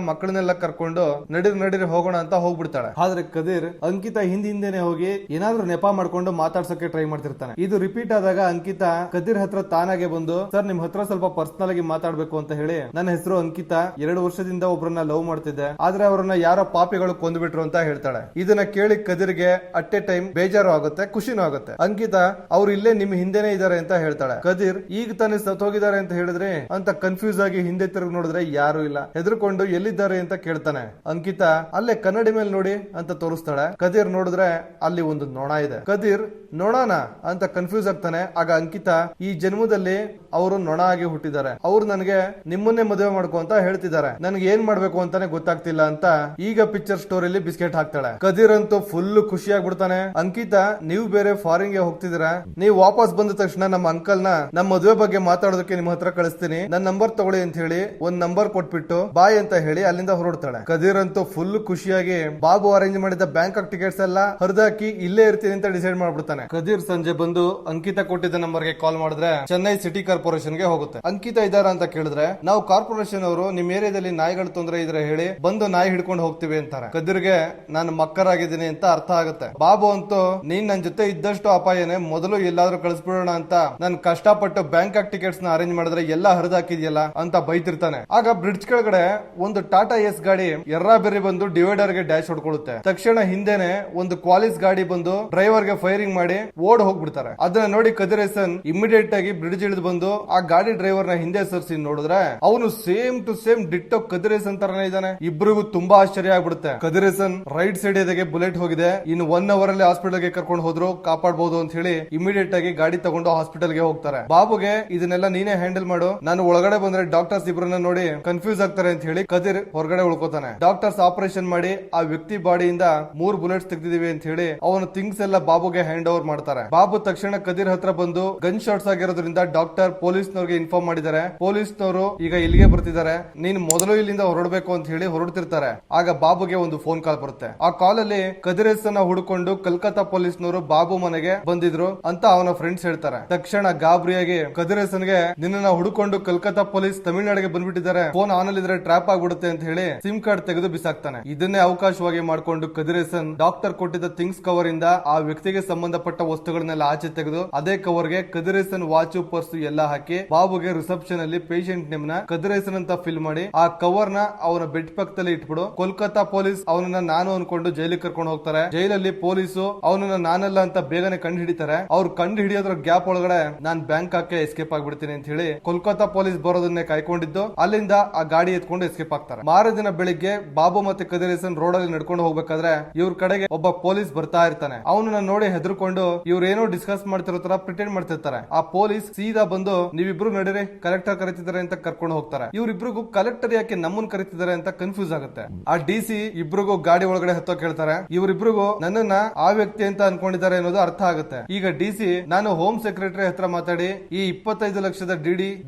ಮಕ್ಕಳನ್ನೆಲ್ಲ ಕರ್ಕೊಂಡು ನಡಿರಿ ಹೋಗೋಣ ಅಂತ ಹೋಗ್ಬಿಡ್ತಾಳೆ. ಆದ್ರೆ ಕದೀರ್ ಅಂಕಿತಾ ಹಿಂದೇನೆ ಹೋಗಿ ಏನಾದ್ರೂ ನೆಪ ಮಾಡ್ಕೊಂಡು ಮಾತಾಡ್ಸೋಕೆ ಟ್ರೈ ಮಾಡ್ತಿರ್ತಾನೆ. ಇದು ರಿಪೀಟ್ ಆದಾಗ ಅಂಕಿತಾ ಕದೀರ್ ಹತ್ರ ತಾನಾಗೆ ಬಂದು, ಸರ್ ನಿಮ್ ಹತ್ರ ಸ್ವಲ್ಪ ಪರ್ಸನಲ್ ಆಗಿ ಮಾತಾಡ್ಬೇಕು ಅಂತ ಹೇಳಿ, ನನ್ನ ಹೆಸರು ಅಂಕಿತಾ, 2 ವರ್ಷದಿಂದ ಒಬ್ರನ್ನ ಲವ್ ಮಾಡ್ತಿದ್ದೆ, ಆದ್ರೆ ಅವರನ್ನ ಯಾರೋ ಪಾಪಿಗಳು ಕೊಂದ್ಬಿಟ್ರು ಅಂತ ಹೇಳ್ತಾಳೆ. ಇದನ್ನ ಕೇಳಿ ಕದೀರ್ಗೆ ಅಟ್ ಎ ಟೈಮ್ ಬೇಜಾರು ಆಗುತ್ತೆ, ಖುಷಿನೂ ಆಗುತ್ತೆ. ಅಂಕಿತಾ ಅವ್ರು ಇಲ್ಲೇ ನಿಮ್ ಹಿಂದೆನೆ ಇದಾರೆ ಅಂತ ಹೇಳ್ತಾಳೆ. ಕದೀರ್ ಈಗ ತಾನೇ ಸತ್ತೋಗಿದ್ದಾರೆ ಅಂತ ಹೇಳಿದ್ರೆ ಅಂತ ಕನ್ಫ್ಯೂಸ್ ಆಗಿ ಹಿಂದೆ ತಿರುಗಿ ನೋಡಿದ್ರೆ ಯಾರು ಇಲ್ಲ. ಹೆದರ್ಕೊಂಡು ಎಲ್ಲಿದ್ದಾರೆ ಅಂತ ಕೇಳ್ತಾನೆ. ಅಂಕಿತಾ ಅಲ್ಲೇ ಕನ್ನಡಿ ಮೇಲೆ ನೋಡಿ ಅಂತ ತೋರಿಸ್ತಾಳೆ. ಕದೀರ್ ನೋಡಿದ್ರೆ ಅಲ್ಲಿ ಒಂದು ನೊಣ ಇದೆ. ಕದೀರ್ ನೊಣನ ಅಂತ ಕನ್ಫ್ಯೂಸ್ ಆಗ್ತಾನೆ. ಆಗ ಅಂಕಿತಾ, ಈ ಜನ್ಮದಲ್ಲಿ ಅವರು ನೊಣ ಆಗಿ ಹುಟ್ಟಿದ್ದಾರೆ, ಅವ್ರು ನನಗೆ ನಿಮ್ಮನ್ನೇ ಮದುವೆ ಮಾಡ್ಕೊ ಅಂತ ಹೇಳ್ತಿದ್ದಾರೆ, ನನಗೆ ಏನ್ ಮಾಡ್ಬೇಕು ಅಂತಾನೆ ಗೊತ್ತಾಗ್ತಿಲ್ಲ ಅಂತ ಈಗ ಪಿಕ್ಚರ್ ಸ್ಟೋರಿಲಿ ಬಿಸ್ಕೆಟ್ ಹಾಕ್ತಾಳೆ. ಕದೀರ್ ಅಂತೂ ಫುಲ್ ಖುಷಿ ಆಗ್ಬಿಡ್ತಾನೆ. ಅಂಕಿತಾ, ನೀವು ಬೇರೆ ಫಾರಿನ್ ಗೆ ಹೋಗ್ತಿದ್ದೀರಾ, ನೀವು ವಾಪಸ್ ಬಂದ ತಕ್ಷಣ ನಮ್ಮ ಅಂಕಲ್ ನ ನಮ್ಮ ಮದುವೆ ಬಗ್ಗೆ ಮಾತಾಡೋದಕ್ಕೆ ನಿಮ್ಮ ಹತ್ರ ಕಳಿಸ್ತೀನಿ, ನನ್ನ ನಂಬರ್ ತಗೊಳ್ಳಿ ಅಂತ ಹೇಳಿ ಒಂದ್ ನಂಬರ್ ಕೊಟ್ಬಿಟ್ಟು ಬಾಯ್ ಅಂತ ಹೇಳಿ ಅಲ್ಲಿಂದ ಹೊರಡ್ತಾಳೆ. ಕದೀರ್ ಅಂತೂ ಫುಲ್ ಖುಷಿಯಾಗಿ ಬಾಬು ಅರೇಂಜ್ ಮಾಡಿದ ಬ್ಯಾಂಕಾಕ್ ಟಿಕೆಟ್ಸ್ ಎಲ್ಲ ಹರಿದಾಕಿ ಇಲ್ಲೇ ಇರ್ತೀನಿ ಅಂತ ಡಿಸೈಡ್ ಮಾಡ್ಬಿಡ್ತಾನೆ. ಕದೀರ್ ಸಂಜೆ ಬಂದು ಅಂಕಿತಾ ಕೊಟ್ಟಿದ್ದ ನಂಬರ್ ಗೆ ಕಾಲ್ ಮಾಡಿದ್ರೆ ಚೆನ್ನೈ ಸಿಟಿ ಕಾರ್ಪೊರೇಷನ್ ಗೆ ಹೋಗುತ್ತೆ. ಅಂಕಿತಾ ಇದಾರ ಅಂತ ಕೇಳಿದ್ರೆ, ನಾವು ಕಾರ್ಪೊರೇಷನ್ ಅವರು ನಿಮ್ ಏರಿಯಾದಲ್ಲಿ ನಾಯಿಗಳು ತೊಂದರೆ ಇದ್ರೆ ಹೇಳಿ ಬಂದು ನಾಯಿ ಹಿಡ್ಕೊಂಡು ಹೋಗ್ತೀವಿ ಅಂತಾರೆ. ಕದೀರ್ಗೆ ನಾನು ಮಕ್ಕರಾಗಿದ್ದೀನಿ ಅಂತ ಅರ್ಥ ಆಗುತ್ತೆ. ಬಾಬು ಅಂತೂ ನೀನ್ ನನ್ ಜೊತೆ ಇದ್ದಷ್ಟು ಅಪಾಯನೇ, ಮೊದಲು ಎಲ್ಲಾದ್ರೂ ಕಳಿಸ್ಬಿಡೋಣ ಅಂತ ನಾನು ಕಷ್ಟಪಟ್ಟು ಬ್ಯಾಂಕಾಕ್ ಟಿಕೆಟ್ಸ್ ನ ಅರೇಂಜ್ ಮಾಡಿದ್ರೆ ಎಲ್ಲ ಹರಿದಾಕಿದ್ಯಲ್ಲ ಅಂತ ಬೈತಿರ್ತಾನೆ. ಆಗ ಬ್ರಿಡ್ಜ್ ಕೆಳಗಡೆ ಒಂದು ಟಾಟಾ ಎಸ್ ಗಾಡಿ ಎರ್ರಾಬೆರ್ರಿ ಬಂದು ಡಿವೈಡರ್ ಗೆ ಡ್ಯಾಶ್ ಹೊಡ್ಕೊಳ್ಳುತ್ತೆ. ತಕ್ಷಣ ಹಿಂದೆನೆ ಒಂದು ಕ್ವಾಲಿಸ್ ಗಾಡಿ ಬಂದು ಡ್ರೈವರ್ ಗೆ ಫೈರಿಂಗ್ ಮಾಡಿ ಓಡ್ ಹೋಗ್ಬಿಡ್ತಾರೆ. ಅದನ್ನ ನೋಡಿ ಕದೀರ್ ಹಸನ್ ಇಮಿಡಿಯೇಟ್ ಆಗಿ ಬ್ರಿಡ್ಜ್ ಇಳಿದು ಬಂದು ಆ ಗಾಡಿ ಡ್ರೈವರ್ ನ ಹಿಂದೆ ಸರಿಸಿ ನೋಡಿದ್ರೆ ಅವನು same to same ditto Kadeer Hasan ತರನೇ ಇದ್ದಾನೆ. ಇಬ್ಬರಿಗೂ ತುಂಬಾ ಆಶ್ಚರ್ಯ ಆಗ್ಬಿಡುತ್ತೆ. ಕದೀರ್ ಹಸನ್ ರೈಟ್ ಸೈಡ್ ಎದೆಗೆ ಬುಲೆಟ್ ಹೋಗಿದೆ, ಇನ್ನು 1 ಅವರ್ ಅಲ್ಲಿ ಹಾಸ್ಪಿಟಲ್ ಗೆ ಕರ್ಕೊಂಡು ಹೋದ್ರು ಕಾಪಾಡಬಹುದು ಅಂತ ಹೇಳಿ ಇಮಿಡಿಯೇಟ್ ಆಗಿ ಗಾಡಿ ತಗೊಂಡು ಹಾಸ್ಪಿಟಲ್ ಗೆ ಹೋಗ್ತಾರೆ. ಬಾಬುಗೆ ಇದನ್ನೆಲ್ಲ ನೀನೇ ಹ್ಯಾಂಡಲ್ ಮಾಡು, ನಾನು ಒಳಗಡೆ ಬಂದ್ರೆ ಡಾಕ್ಟರ್ಸ್ ಇಬ್ಬರನ್ನ ನೋಡಿ ಕನ್ಫ್ಯೂಸ್ ಆಗ್ತಾರೆ ಅಂತ ಹೇಳಿ ಕದೀರ್ ಹೊರಗಡೆ ಉಳ್ಕೋತಾನೆ. ಡಾಕ್ಟರ್ಸ್ ಆಪರೇಷನ್ ಮಾಡಿ ಆ ವ್ಯಕ್ತಿ ಬಾಡಿಯಿಂದ 3 ಬುಲೆಟ್ಸ್ ತೆಗೆದಿದೀವಿ ಅಂತ ಹೇಳಿ ಅವನು ಥಿಂಗ್ಸ್ ಎಲ್ಲ ಬಾಬುಗೆ ಹ್ಯಾಂಡ್ ಓವರ್ ಮಾಡ್ತಾರೆ. ಬಾಬು ತಕ್ಷಣ ಕದೀರ್ ಹತ್ರ ಬಂದು ಗನ್ ಶಾಟ್ಸ್ ಆಗಿರೋದ್ರಿಂದ ಡಾಕ್ಟರ್ ಪೊಲೀಸ್ನವ್ರಿಗೆ ಇನ್ಫಾರ್ಮ್ ಮಾಡಿದ್ದಾರೆ. ಪೊಲೀಸ್ನವರು ಈಗ ಇಲ್ಲಿಗೆ ಬರ್ತಿದ್ದಾರೆ, ನೀನ್ ಮೊದಲು ಇಲ್ಲಿಂದ ಹೊರಡಬೇಕು ಅಂತ ಹೇಳಿ ಹೊರಡ್ತಿರ್ತಾರೆ. ಆಗ ಬಾಬುಗೆ ಒಂದು ಫೋನ್ ಕಾಲ್ ಬರುತ್ತೆ. ಆ ಕಾಲ್ ಅಲ್ಲಿ ಕದೀರ್ ಹಸನ್ ಹುಡುಕೊಂಡು ಕಲ್ಕತ್ತಾ ಪೊಲೀಸ್ನವರು ಬಾಬು ಮನೆಗೆ ಬಂದಿದ್ರು ಅಂತ ಅವನ ಫ್ರೆಂಡ್ಸ್ ಹೇಳ್ತಾರೆ. ತಕ್ಷಣ ಗಾಬರಿಯಾಗಿ ಕದೀರ್ ಹಸನ್ಗೆ ನಿನ್ನ ಹುಡುಕೊಂಡು ಕಲ್ಕತ್ತಾ ಪೊಲೀಸ್ ತಮಿಳುನಾಡಿಗೆ ಬಂದ್ಬಿಟ್ಟಿದ್ದಾರೆ, ಫೋನ್ ಆನ್ ಅಲ್ಲಿ ಇದ್ರೆ ಟ್ರಾಪ್ ಆಗ್ಬಿಡುತ್ತೆ ಅಂತ ಹೇಳಿ ಸಿಮ್ ಕಾರ್ಡ್ ತೆಗೆದು ಬಿಸಾಕ್ತಾನೆ. ಇದನ್ನೇ ಅವಕಾಶವಾಗಿ ಮಾಡ್ಕೊಂಡು ಕದೀರ್ ಹಸನ್ ಡಾಕ್ಟರ್ ಕೊಟ್ಟಿದ್ದ ಥಿಂಗ್ಸ್ ಕವರ್ ಇಂದ ಆ ವ್ಯಕ್ತಿಗೆ ಸಂಬಂಧಪಟ್ಟ ವಸ್ತುಗಳನ್ನೆಲ್ಲ ಆಚೆ ತೆಗೆದು ಅದೇ ಕವರ್ ಗೆ ಕದೀರ್ ಹಸನ್ ವಾಚು ಪರ್ಸು ಎಲ್ಲ ಹಾಕಿ ಬಾಬುಗೆ ರಿಸೆಪ್ಷನ್ ಅಲ್ಲಿ ಪೇಷಂಟ್ ನೇಮ್ ನ ಕದೀರ್ ಹಸನ್ ಅಂತ ಫಿಲ್ ಮಾಡಿ ಆ ಕವರ್ ನ ಅವನ ಬೆಡ್ ಪಕ್ಕದಲ್ಲಿ ಇಟ್ಬಿಡು. ಕೋಲ್ಕತ್ತಾ ಪೊಲೀಸ್ ಅವನನ್ನ ನಾನು ಅನ್ಕೊಂಡು ಜೈಲಿಗೆ ಕರ್ಕೊಂಡು ಹೋಗ್ತಾರೆ. ಜೈಲಲ್ಲಿ ಪೊಲೀಸು ಅವನನ್ನ ನಾನಲ್ಲ ಅಂತ ಬೇಗನೆ ಕಂಡು ಹಿಡಿತಾರೆ. ಅವ್ರು ಕಂಡು ಹಿಡಿಯೋದ್ರ ಗ್ಯಾಪ್ ಒಳಗಡೆ ನಾನ್ ಬ್ಯಾಂಕಾಕ್ ಎಸ್ಕೇಪ್ ಆಗ್ಬಿಡ್ತೀನಿ ಅಂತ ಹೇಳಿ ಕೋಲ್ಕತ್ತಾ ಪೊಲೀಸ್ ಬರೋದನ್ನೇ ಕಾಯ್ಕೊಂಡಿದ್ದು ಅಲ್ಲಿಂದ ಆ ಗಾಡಿ ಎತ್ಕೊಂಡು ಎಸ್ಕೇಪ್ ಆಗ್ತಾರೆ. ಮಾರದಿನ ಬೆಳಿಗ್ಗೆ ಬಾಬು ಮತ್ತೆ ಕದೀರ್ ಹಸನ್ ರೋಡ್ ಅಲ್ಲಿ ನಡ್ಕೊಂಡು ಹೋಗ್ಬೇಕಾದ್ರೆ ಇವ್ರ ಕಡೆಗೆ ಒಬ್ಬ ಪೊಲೀಸ್ ಬರ್ತಾ ಇರ್ತಾನೆ. ಅವನನ್ನ ನೋಡಿ ಹೆದರ್ಕೊಂಡು ಇವ್ರು ಏನೋ ಡಿಸ್ಕಸ್ ಮಾಡ್ತಿರೋ ತರ ಪ್ರಿಟೆಂಡ್ ಮಾಡ್ತಿರ್ತಾರೆ. ಆ ಪೊಲೀಸ್ ಸೀದಾ ಬಂದು ನೀವಿಬ್ರು ನಡೀರಿ, ಕಲೆಕ್ಟರ್ ಕರೀತಿದ್ದಾರೆ ಅಂತ ಕರ್ಕೊಂಡು ಹೋಗ್ತಾರೆ. ಇವ್ರಿಬ್ರಿಗೂ ಕಲೆಕ್ಟರ್ ಯಾಕೆ ನಮ್ಮನ್ ಕರೀತಿದ್ದಾರೆ ಅಂತ ಕನ್ಫ್ಯೂಸ್ ಆಗುತ್ತೆ. ಆ ಡಿಸಿ ಇಬ್ರಿಗೂ ಗಾಡಿ ಒಳಗಡೆ ಹತ್ತೋ ಕೇಳ್ತಾರೆ. ಇವರಿಬ್ರಿಗೂ ನನ್ನನ್ನ ಆ ವ್ಯಕ್ತಿ ಅಂತ ಅನ್ಕೊಂಡಿದ್ದಾರೆ ಅನ್ನೋದು ಅರ್ಥ ಆಗುತ್ತೆ. ಈಗ ಡಿಸಿ, ನಾನು ಹೋಮ್ ಸೆಕ್ರೆಟರಿ ಹತ್ರ ಮಾತಾಡಿ ಈ 25 ಲಕ್ಷದ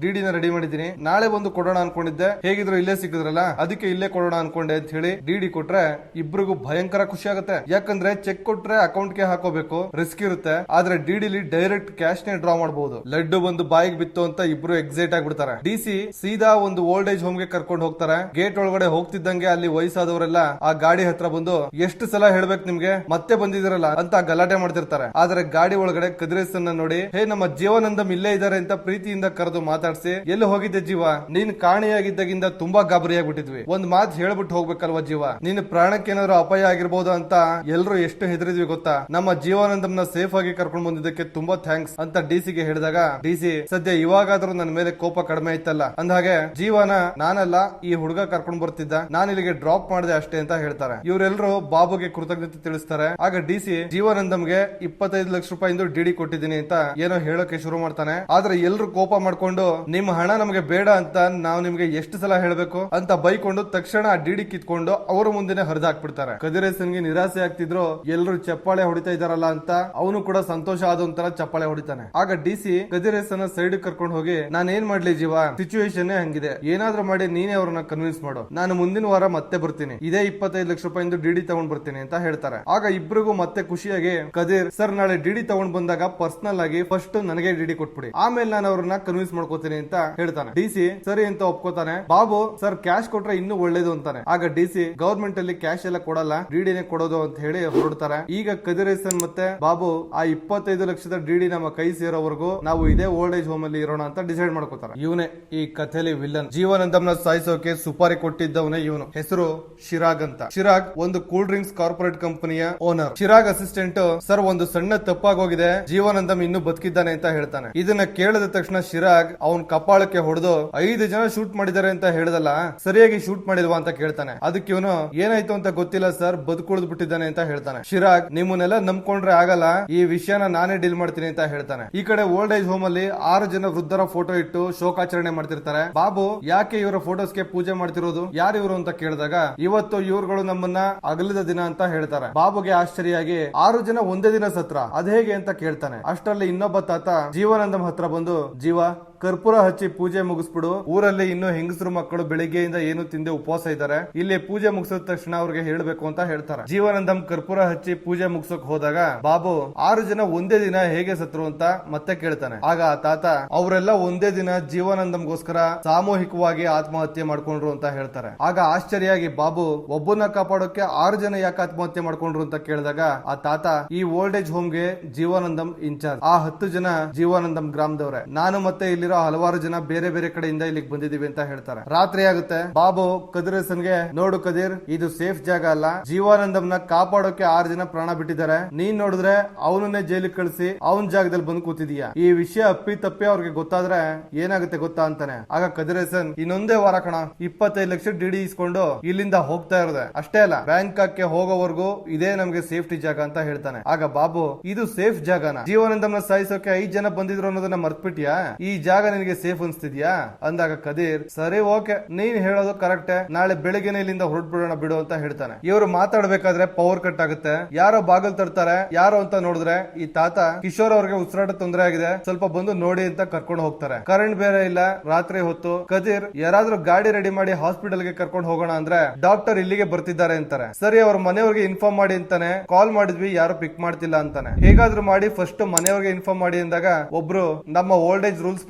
ಡಿಡಿನ ರೆಡಿ ಮಾಡಿದೀನಿ, ನಾಳೆ ಬಂದು ಕೊಡೋಣ ಅನ್ಕೊಂಡಿದ್ದೆ, ಹೇಗಿದ್ರು ಇಲ್ಲೇ ಸಿಕ್ಕಿದ್ರಲ್ಲ ಅದಕ್ಕೆ ಇಲ್ಲೇ ಕೊಡೋಣ ಅನ್ಕೊಂಡೆ ಅಂತ ಹೇಳಿ ಡಿಡಿ ಕೊಟ್ರೆ ಇಬ್ರಿಗೂ ಭಯಂಕರ ಖುಷಿ ಆಗುತ್ತೆ. ಯಾಕಂದ್ರೆ ಚೆಕ್ ಕೊಟ್ರೆ ಅಕೌಂಟ್ ಗೆ ಹಾಕೋಬೇಕು, ರಿಸ್ಕ್ ಇರುತ್ತೆ. ಆದ್ರೆ ಡಿಡಿಲಿ ಡೈರೆಕ್ಟ್ ಕ್ಯಾಶ್ ನೇ ಡ್ರಾ ಮಾಡಬಹುದು. ಲಡ್ಡು ಬಂದು ಬಾಯಿಗೆ ಬಿತ್ತು ಅಂತ ಇಬ್ರು ಎಕ್ಸೈಟ್ ಆಗ್ಬಿಡ್ತಾರೆ. ಡಿಸಿ ಸೀದಾ ಒಂದು ಓಲ್ಡ್ ಏಜ್ ಹೋಮ್ ಗೆ ಕರ್ಕೊಂಡು ಹೋಗ್ತಾರೆ. ಗೇಟ್ ಒಳಗಡೆ ಹೋಗ್ತಿದ್ದಂಗೆ ಅಲ್ಲಿ ವಯಸ್ಸಾದವರೆಲ್ಲ ಆ ಗಾಡಿ ಹತ್ರ ಬಂದು ಎಷ್ಟು ಸಲ ಹೇಳ್ಬೇಕು ನಿಮ್ಗೆ, ಮತ್ತೆ ಬಂದಿದಿರಲ್ಲ ಅಂತ ಗಲಾಟೆ ಮಾಡ್ತಿರ್ತಾರೆ. ಆದ್ರೆ ಗಾಡಿ ಒಳಗಡೆ ಕದೀರ್ ಹಸನ್ ನೋಡಿ, ಹೇ ನಮ್ಮ ಜೀವನಂದಂ ಇಲ್ಲೇ ಇದಾರೆ ಅಂತ ಪ್ರೀತಿಯಿಂದ ಕರೆದು ಮಾತಾಡ್ಸಿ, ಎಲ್ಲಿ ಹೋಗಿದ್ದೆ ಜೀವ, ನೀನ್ ಕಾಣೆಯಾಗಿದ್ದಾಗಿಂದ ತುಂಬಾ ಗಾಬರಿ ಆಗ್ಬಿಟ್ಟಿದ್ವಿ, ಒಂದ್ ಮಾತು ಹೇಳ್ಬಿಟ್ಟು ಹೋಗ್ಬೇಕಲ್ವಾ ಜೀವ, ನಿನ್ನ ಪ್ರಾಣಕ್ಕೆ ಏನಾದ್ರು ಅಪಾಯ ಆಗಿರ್ಬೋದು ಅಂತ ಎಲ್ರು ಎಷ್ಟು ಹೆದರಿದ್ವಿ ಗೊತ್ತಾ, ನಮ್ಮ ಜೀವನಂದಮ್ನ ಸೇಫ್ ಆಗಿ ಕರ್ಕೊಂಡು ಬಂದಿದ್ದಕ್ಕೆ ತುಂಬಾ ಥ್ಯಾಂಕ್ಸ್ ಅಂತ ಡಿಸಿಗೆ ಹೇಳಿದಾಗ ಡಿಸಿ, ಸದ್ಯ ಇವಾಗಾದ್ರೂ ನನ್ನ ಮೇಲೆ ಕೋಪ ಕಡಿಮೆ ಆಯ್ತಲ್ಲ, ಅಂದಾಗೆ ಜೀವನ ನಾನಲ್ಲ ಈ ಹುಡುಗ ಕರ್ಕೊಂಡು ಬರ್ತಿದ್ದ, ನಾನು ಇಲ್ಲಿಗೆ ಡ್ರಾಪ್ ಮಾಡಿದೆ ಅಷ್ಟೇ ಅಂತ ಹೇಳ್ತಾರೆ. ಇವರೆಲ್ಲರೂ ಬಾಬುಗೆ ಕೃತಜ್ಞತೆ ತಿಳಿಸ್ತಾರೆ. ಆಗ ಡಿಸಿ, ಜೀವನಂದಂ ನಮ್ಗೆ 25 ಲಕ್ಷ ರೂಪಾಯಿಂದ ಡಿಡಿ ಕೊಟ್ಟಿದ್ದೀನಿ ಅಂತ ಏನೋ ಹೇಳೋಕೆ ಶುರು ಮಾಡ್ತಾನೆ. ಆದ್ರೆ ಎಲ್ರು ಕೋಪ ಮಾಡ್ಕೊಂಡು ನಿಮ್ ಹಣ ನಮ್ಗೆ ಬೇಡ ಅಂತ ನಾವು ನಿಮ್ಗೆ ಎಷ್ಟು ಸಲ ಹೇಳ್ಬೇಕು ಅಂತ ಬೈಕೊಂಡು ತಕ್ಷಣ ಆ ಡಿಡಿ ಕಿತ್ಕೊಂಡು ಅವರ ಮುಂದೆನೆ ಹರಿದಾಕ್ಬಿಡ್ತಾರೆ. ಕದಿರೇಸನ್ಗೆ ನಿರಾಸೆ ಆಗ್ತಿದ್ರು, ಎಲ್ರು ಚಪ್ಪಾಳೆ ಹೊಡಿತಾ ಇದಾರಲ್ಲ ಅಂತ ಅವನು ಕೂಡ ಸಂತೋಷ ಆದ ಒಂಥರ ಚಪ್ಪಾಳೆ ಹೊಡಿತಾನೆ. ಆಗ ಡಿಸಿ ಕದಿರೇಸನ್ನ ಸೈಡ್ ಕರ್ಕೊಂಡು ಹೋಗಿ ನಾನು ಏನ್ ಮಾಡ್ಲಿ ಜೀವ, ಸಿಚುವೇಶನ್ ಹಂಗಿದೆ, ಏನಾದ್ರೂ ಮಾಡಿ ನೀನೇ ಅವ್ರನ್ನ ಕನ್ವಿನ್ಸ್ ಮಾಡು, ನಾನು ಮುಂದಿನ ವಾರ ಮತ್ತೆ ಬರ್ತೀನಿ, ಇದೇ 25 ಲಕ್ಷ ರೂಪಾಯಿಂದ ಡಿಡಿ ತಗೊಂಡ್ ಬರ್ತೀನಿ ಅಂತ ಹೇಳ್ತಾರೆ. ಆಗ ಇಬ್ರಿಗೂ ಮತ್ತೆ ಖುಷಿಯಾಗಿ ಕದೀರ್ ಸರ್ ನಾಳೆ ಡಿಡಿ ತಗೊಂಡ್ ಬಂದಾಗ ಪರ್ಸನಲ್ ಆಗಿ ಫಸ್ಟ್ ನನಗೆ ಡಿಡಿ ಕೊಟ್ಬಿಡಿ, ಆಮೇಲೆ ನಾನು ಅವ್ರನ್ನ ಕನ್ವಿನ್ಸ್ ಮಾಡ್ಕೋತೀನಿ ಅಂತ ಹೇಳ್ತಾನೆ. ಡಿಸಿ ಸರಿ ಅಂತ ಒಪ್ಕೋತಾನೆ. ಬಾಬು ಸರ್ ಕ್ಯಾಶ್ ಕೊಟ್ರೆ ಇನ್ನೂ ಒಳ್ಳೇದು ಅಂತಾನೆ. ಆಗ ಡಿಸಿ ಗವರ್ಮೆಂಟ್ ಅಲ್ಲಿ ಕ್ಯಾಶ್ ಎಲ್ಲ ಕೊಡಲ್ಲ, ಡಿಡಿನೇ ಕೊಡೋದು ಅಂತ ಹೇಳಿ ಹೊರಡ್ತಾರೆ. ಈಗ ಕದಿರೇಸನ್ ಮತ್ತೆ ಬಾಬು ಆ 25 ಲಕ್ಷದ ಡಿಡಿ ನಮ್ಮ ಕೈ ಸೇರೋವರೆಗೂ ನಾವು ಇದೇ ಓಲ್ಡ್ ಏಜ್ ಹೋಮ್ ಅಲ್ಲಿ ಇರೋಣ ಅಂತ ಡಿಸೈಡ್ ಮಾಡ್ಕೋತಾರೆ. ಇವನೇ ಈ ಕಥೆಯಲ್ಲಿ ವಿಲನ್. ಜೀವನಂದಮ್ನ ಸಾಯಿಸೋಕೆ ಸುಪಾರಿ ಕೊಟ್ಟಿದ್ದವನೇ ಇವನು. ಹೆಸರು ಶಿರಾಗ್ ಅಂತ. ಶಿರಾಗ್ ಒಂದು ಕೂಲ್ ಡ್ರಿಂಕ್ಸ್ ಕಾರ್ಪೊರೇಟ್ ಕಂಪನಿಯ ಓನರ್. ಶಿರಾಗ್ ಅಸಿಸ್ಟೆಂಟ್ ಸರ್ ಒಂದು ಸಣ್ಣ ತಪ್ಪಾಗೋಗಿದೆ, ಜೀವನಂದಮ್ ಇನ್ನೂ ಬದುಕಿದ್ದಾನೆ ಅಂತ ಹೇಳ್ತಾನೆ. ಇದನ್ನ ಕೇಳಿದ ತಕ್ಷಣ ಶಿರಾಗ್ ಅವನ್ ಕಪಾಳಕ್ಕೆ ಹೊಡೆದು 5 ಜನ ಶೂಟ್ ಮಾಡಿದ್ದಾರೆ ಅಂತ ಹೇಳ್ದಲ್ಲ, ಸರಿಯಾಗಿ ಶೂಟ್ ಮಾಡಿಲ್ವಾ ಅಂತ ಕೇಳ್ತಾನೆ. ಅದಕ್ಕೆ ಇವನು ಏನಾಯ್ತು ಅಂತ ಗೊತ್ತಿಲ್ಲ ಸರ್, ಬದುಕುಳಿದ್ ಬಿಟ್ಟಿದ್ದಾನೆ ಅಂತ ಹೇಳ್ತಾನೆ. ಶಿರಾಗ್ ನಿಮ್ಮನ್ನೆಲ್ಲ ನಂಬ್ಕೊಂಡ್ರೆ ಆಗಲ್ಲ, ಈ ವಿಷಯನ ನಾನೇ ಡೀಲ್ ಮಾಡ್ತೀನಿ ಅಂತ ಹೇಳ್ತಾನೆ. ಈ ಕಡೆ ಓಲ್ಡ್ ಏಜ್ ಹೋಮ್ ಅಲ್ಲಿ 6 ಜನ ವೃದ್ಧರ ಫೋಟೋ ಇಟ್ಟು ಶೋಕಾಚರಣೆ ಮಾಡ್ತಿರ್ತಾರೆ. ಬಾಬು ಯಾಕೆ ಇವರ ಫೋಟೋಸ್ಗೆ ಪೂಜೆ ಮಾಡ್ತಿರೋದು, ಯಾರು ಇವರು ಅಂತ ಕೇಳಿದಾಗ ಇವತ್ತು ಇವ್ರುಗಳು ನಮ್ಮನ್ನ ಅಗಲಿದ ದಿನ ಅಂತ ಹೇಳ್ತಾರೆ. ಬಾಬುಗೆ ಆಶ್ಚರ್ಯಾಗಿ 6 ಜನ ಒಂದೇ ದಿನ ಸತ್ರ ಅದ್ ಹೇಗೆ ಅಂತ ಕೇಳ್ತಾನೆ. ಅಷ್ಟರಲ್ಲಿ ಇನ್ನೊಬ್ಬ ತಾತ ಜೀವನಂದಂ ಹತ್ರ ಬಂದು, ಜೀವ ಕರ್ಪೂರ ಹಚ್ಚಿ ಪೂಜೆ ಮುಗಿಸ್ಬಿಡು, ಊರಲ್ಲಿ ಇನ್ನು ಹೆಂಗಸರು ಮಕ್ಕಳು ಬೆಳಿಗ್ಗೆಯಿಂದ ಏನು ತಿಂದೆ ಉಪವಾಸ ಇದ್ದಾರೆ, ಇಲ್ಲಿ ಪೂಜೆ ಮುಗಿಸಿದ ತಕ್ಷಣ ಅವ್ರಿಗೆ ಹೇಳ್ಬೇಕು ಅಂತ ಹೇಳ್ತಾರೆ. ಜೀವನಂದಂ ಕರ್ಪೂರ ಹಚ್ಚಿ ಪೂಜೆ ಮುಗಿಸೋಕ್ ಹೋದಾಗ ಬಾಬು 6 ಜನ ಒಂದೇ ದಿನ ಹೇಗೆ ಸತ್ರು ಅಂತ ಮತ್ತೆ ಕೇಳ್ತಾನೆ. ಆಗ ಆ ತಾತ ಅವರೆಲ್ಲ ಒಂದೇ ದಿನ ಜೀವನಂದಂಗೋಸ್ಕರ ಸಾಮೂಹಿಕವಾಗಿ ಆತ್ಮಹತ್ಯೆ ಮಾಡ್ಕೊಂಡ್ರು ಅಂತ ಹೇಳ್ತಾರೆ. ಆಗ ಆಶ್ಚರ್ಯಾಗಿ ಬಾಬು ಒಬ್ಬನ ಕಾಪಾಡೋಕೆ 6 ಜನ ಯಾಕೆ ಆತ್ಮಹತ್ಯೆ ಮಾಡ್ಕೊಂಡ್ರು ಅಂತ ಕೇಳಿದಾಗ ಆ ತಾತ ಈ ಓಲ್ಡ್ ಏಜ್ ಹೋಮ್ಗೆ ಜೀವನಂದಂ ಇನ್ಚಾರ್ಜ್, ಆ 10 ಜನ ಜೀವನಂದಂ ಗ್ರಾಮದವ್ರೆ, ನಾನು ಮತ್ತೆ ಇಲ್ಲಿ ಹಲವಾರು ಜನ ಬೇರೆ ಬೇರೆ ಕಡೆಯಿಂದ ಇಲ್ಲಿಗೆ ಬಂದಿದೀವಿ ಅಂತ ಹೇಳ್ತಾರೆ. ರಾತ್ರಿ ಆಗುತ್ತೆ. ಬಾಬು ಕದಿರೇಸನ್ಗೆ ನೋಡು ಕದೀರ್, ಇದು ಸೇಫ್ ಜಾಗ ಅಲ್ಲ, ಜೀವಾನಂದಮ್ನ ಕಾಪಾಡೋಕೆ 6 ಜನ ಪ್ರಾಣ ಬಿಟ್ಟಿದ್ದಾರೆ, ನೀನ್ ನೋಡಿದ್ರೆ ಅವನನ್ನೇ ಜೈಲಿಗೆ ಕಳಿಸಿ ಅವನ್ ಜಾಗದಲ್ಲಿ ಬಂದು ಕೂತಿದೀಯ, ಈ ವಿಷಯ ಅಪ್ಪಿ ತಪ್ಪಿ ಅವ್ರಿಗೆ ಗೊತ್ತಾದ್ರೆ ಏನಾಗುತ್ತೆ ಗೊತ್ತಾ ಅಂತಾನೆ. ಆಗ ಕದಿರೇಸನ್ ಇನ್ನೊಂದೇ ವಾರ ಕಣ 25 ಲಕ್ಷ ಡಿಡಿ ಇಸ್ಕೊಂಡು ಇಲ್ಲಿಂದ ಹೋಗ್ತಾ ಇರೋದೆ, ಅಷ್ಟೇ ಅಲ್ಲ ಬ್ಯಾಂಕಾಕ್ಗೆ ಹೋಗೋವರೆಗೂ ಇದೇ ನಮ್ಗೆ ಸೇಫ್ಟಿ ಜಾಗ ಅಂತ ಹೇಳ್ತಾನೆ. ಆಗ ಬಾಬು ಇದು ಸೇಫ್ ಜಾಗನ, ಜೀವಾನಂದಮ್ನ ಸಾಯಿಸೋಕೆ 5 ಜನ ಬಂದಿದ್ರು ಅನ್ನೋದನ್ನ ಮರ್ತ್ಬಿಟ್ಯಾ, ಈ ಜಾಗ ನಿನಗೆ ಸೇಫ್ ಅನ್ಸ್ತಿದ್ಯಾ ಅಂದಾಗ ಕದೀರ್ ಸರಿ ಓಕೆ ನೀನ್ ಹೇಳೋದು ಕರೆಕ್ಟ್, ನಾಳೆ ಬೆಳಿಗ್ಗೆನೆ ಇಲ್ಲಿಂದ ಹೊರಟ್ಬಿಡೋಣ ಬಿಡು ಅಂತ ಹೇಳ್ತಾನೆ. ಇವರು ಮಾತಾಡ್ಬೇಕಾದ್ರೆ ಪವರ್ ಕಟ್ ಆಗುತ್ತೆ. ಯಾರೋ ಬಾಗಿಲು ತರ್ತಾರೆ, ಯಾರೋ ಅಂತ ನೋಡಿದ್ರೆ ಈ ತಾತ ಕಿಶೋರ್ ಅವ್ರಿಗೆ ಉಸಿರಾಟ ತೊಂದರೆ ಆಗಿದೆ, ಸ್ವಲ್ಪ ಬಂದು ನೋಡಿ ಅಂತ ಕರ್ಕೊಂಡು ಹೋಗ್ತಾರೆ. ಕರೆಂಟ್ ಬೇರೆ ಇಲ್ಲ, ರಾತ್ರಿ ಹೊತ್ತು. ಕದೀರ್ ಯಾರಾದ್ರೂ ಗಾಡಿ ರೆಡಿ ಮಾಡಿ ಹಾಸ್ಪಿಟಲ್ ಗೆ ಕರ್ಕೊಂಡು ಹೋಗೋಣ ಅಂದ್ರೆ ಡಾಕ್ಟರ್ ಇಲ್ಲಿಗೆ ಬರ್ತಿದ್ದಾರೆ ಅಂತಾರೆ. ಸರಿ ಅವ್ರ ಮನೆಯವ್ರಿಗೆ ಇನ್ಫಾರ್ಮ್ ಮಾಡಿ ಅಂತಾನೆ. ಕಾಲ್ ಮಾಡಿದ್ವಿ, ಯಾರು ಪಿಕ್ ಮಾಡ್ತಿಲ್ಲ ಅಂತಾನೆ. ಹೇಗಾದ್ರೂ ಮಾಡಿ ಫಸ್ಟ್ ಮನೆಯವ್ರಿಗೆ ಇನ್ಫಾರ್ಮ್ ಮಾಡಿ ಅಂದಾಗ ಒಬ್ರು ನಮ್ಮ ಓಲ್ಡ್ ಏಜ್ ರೂಲ್ಸ್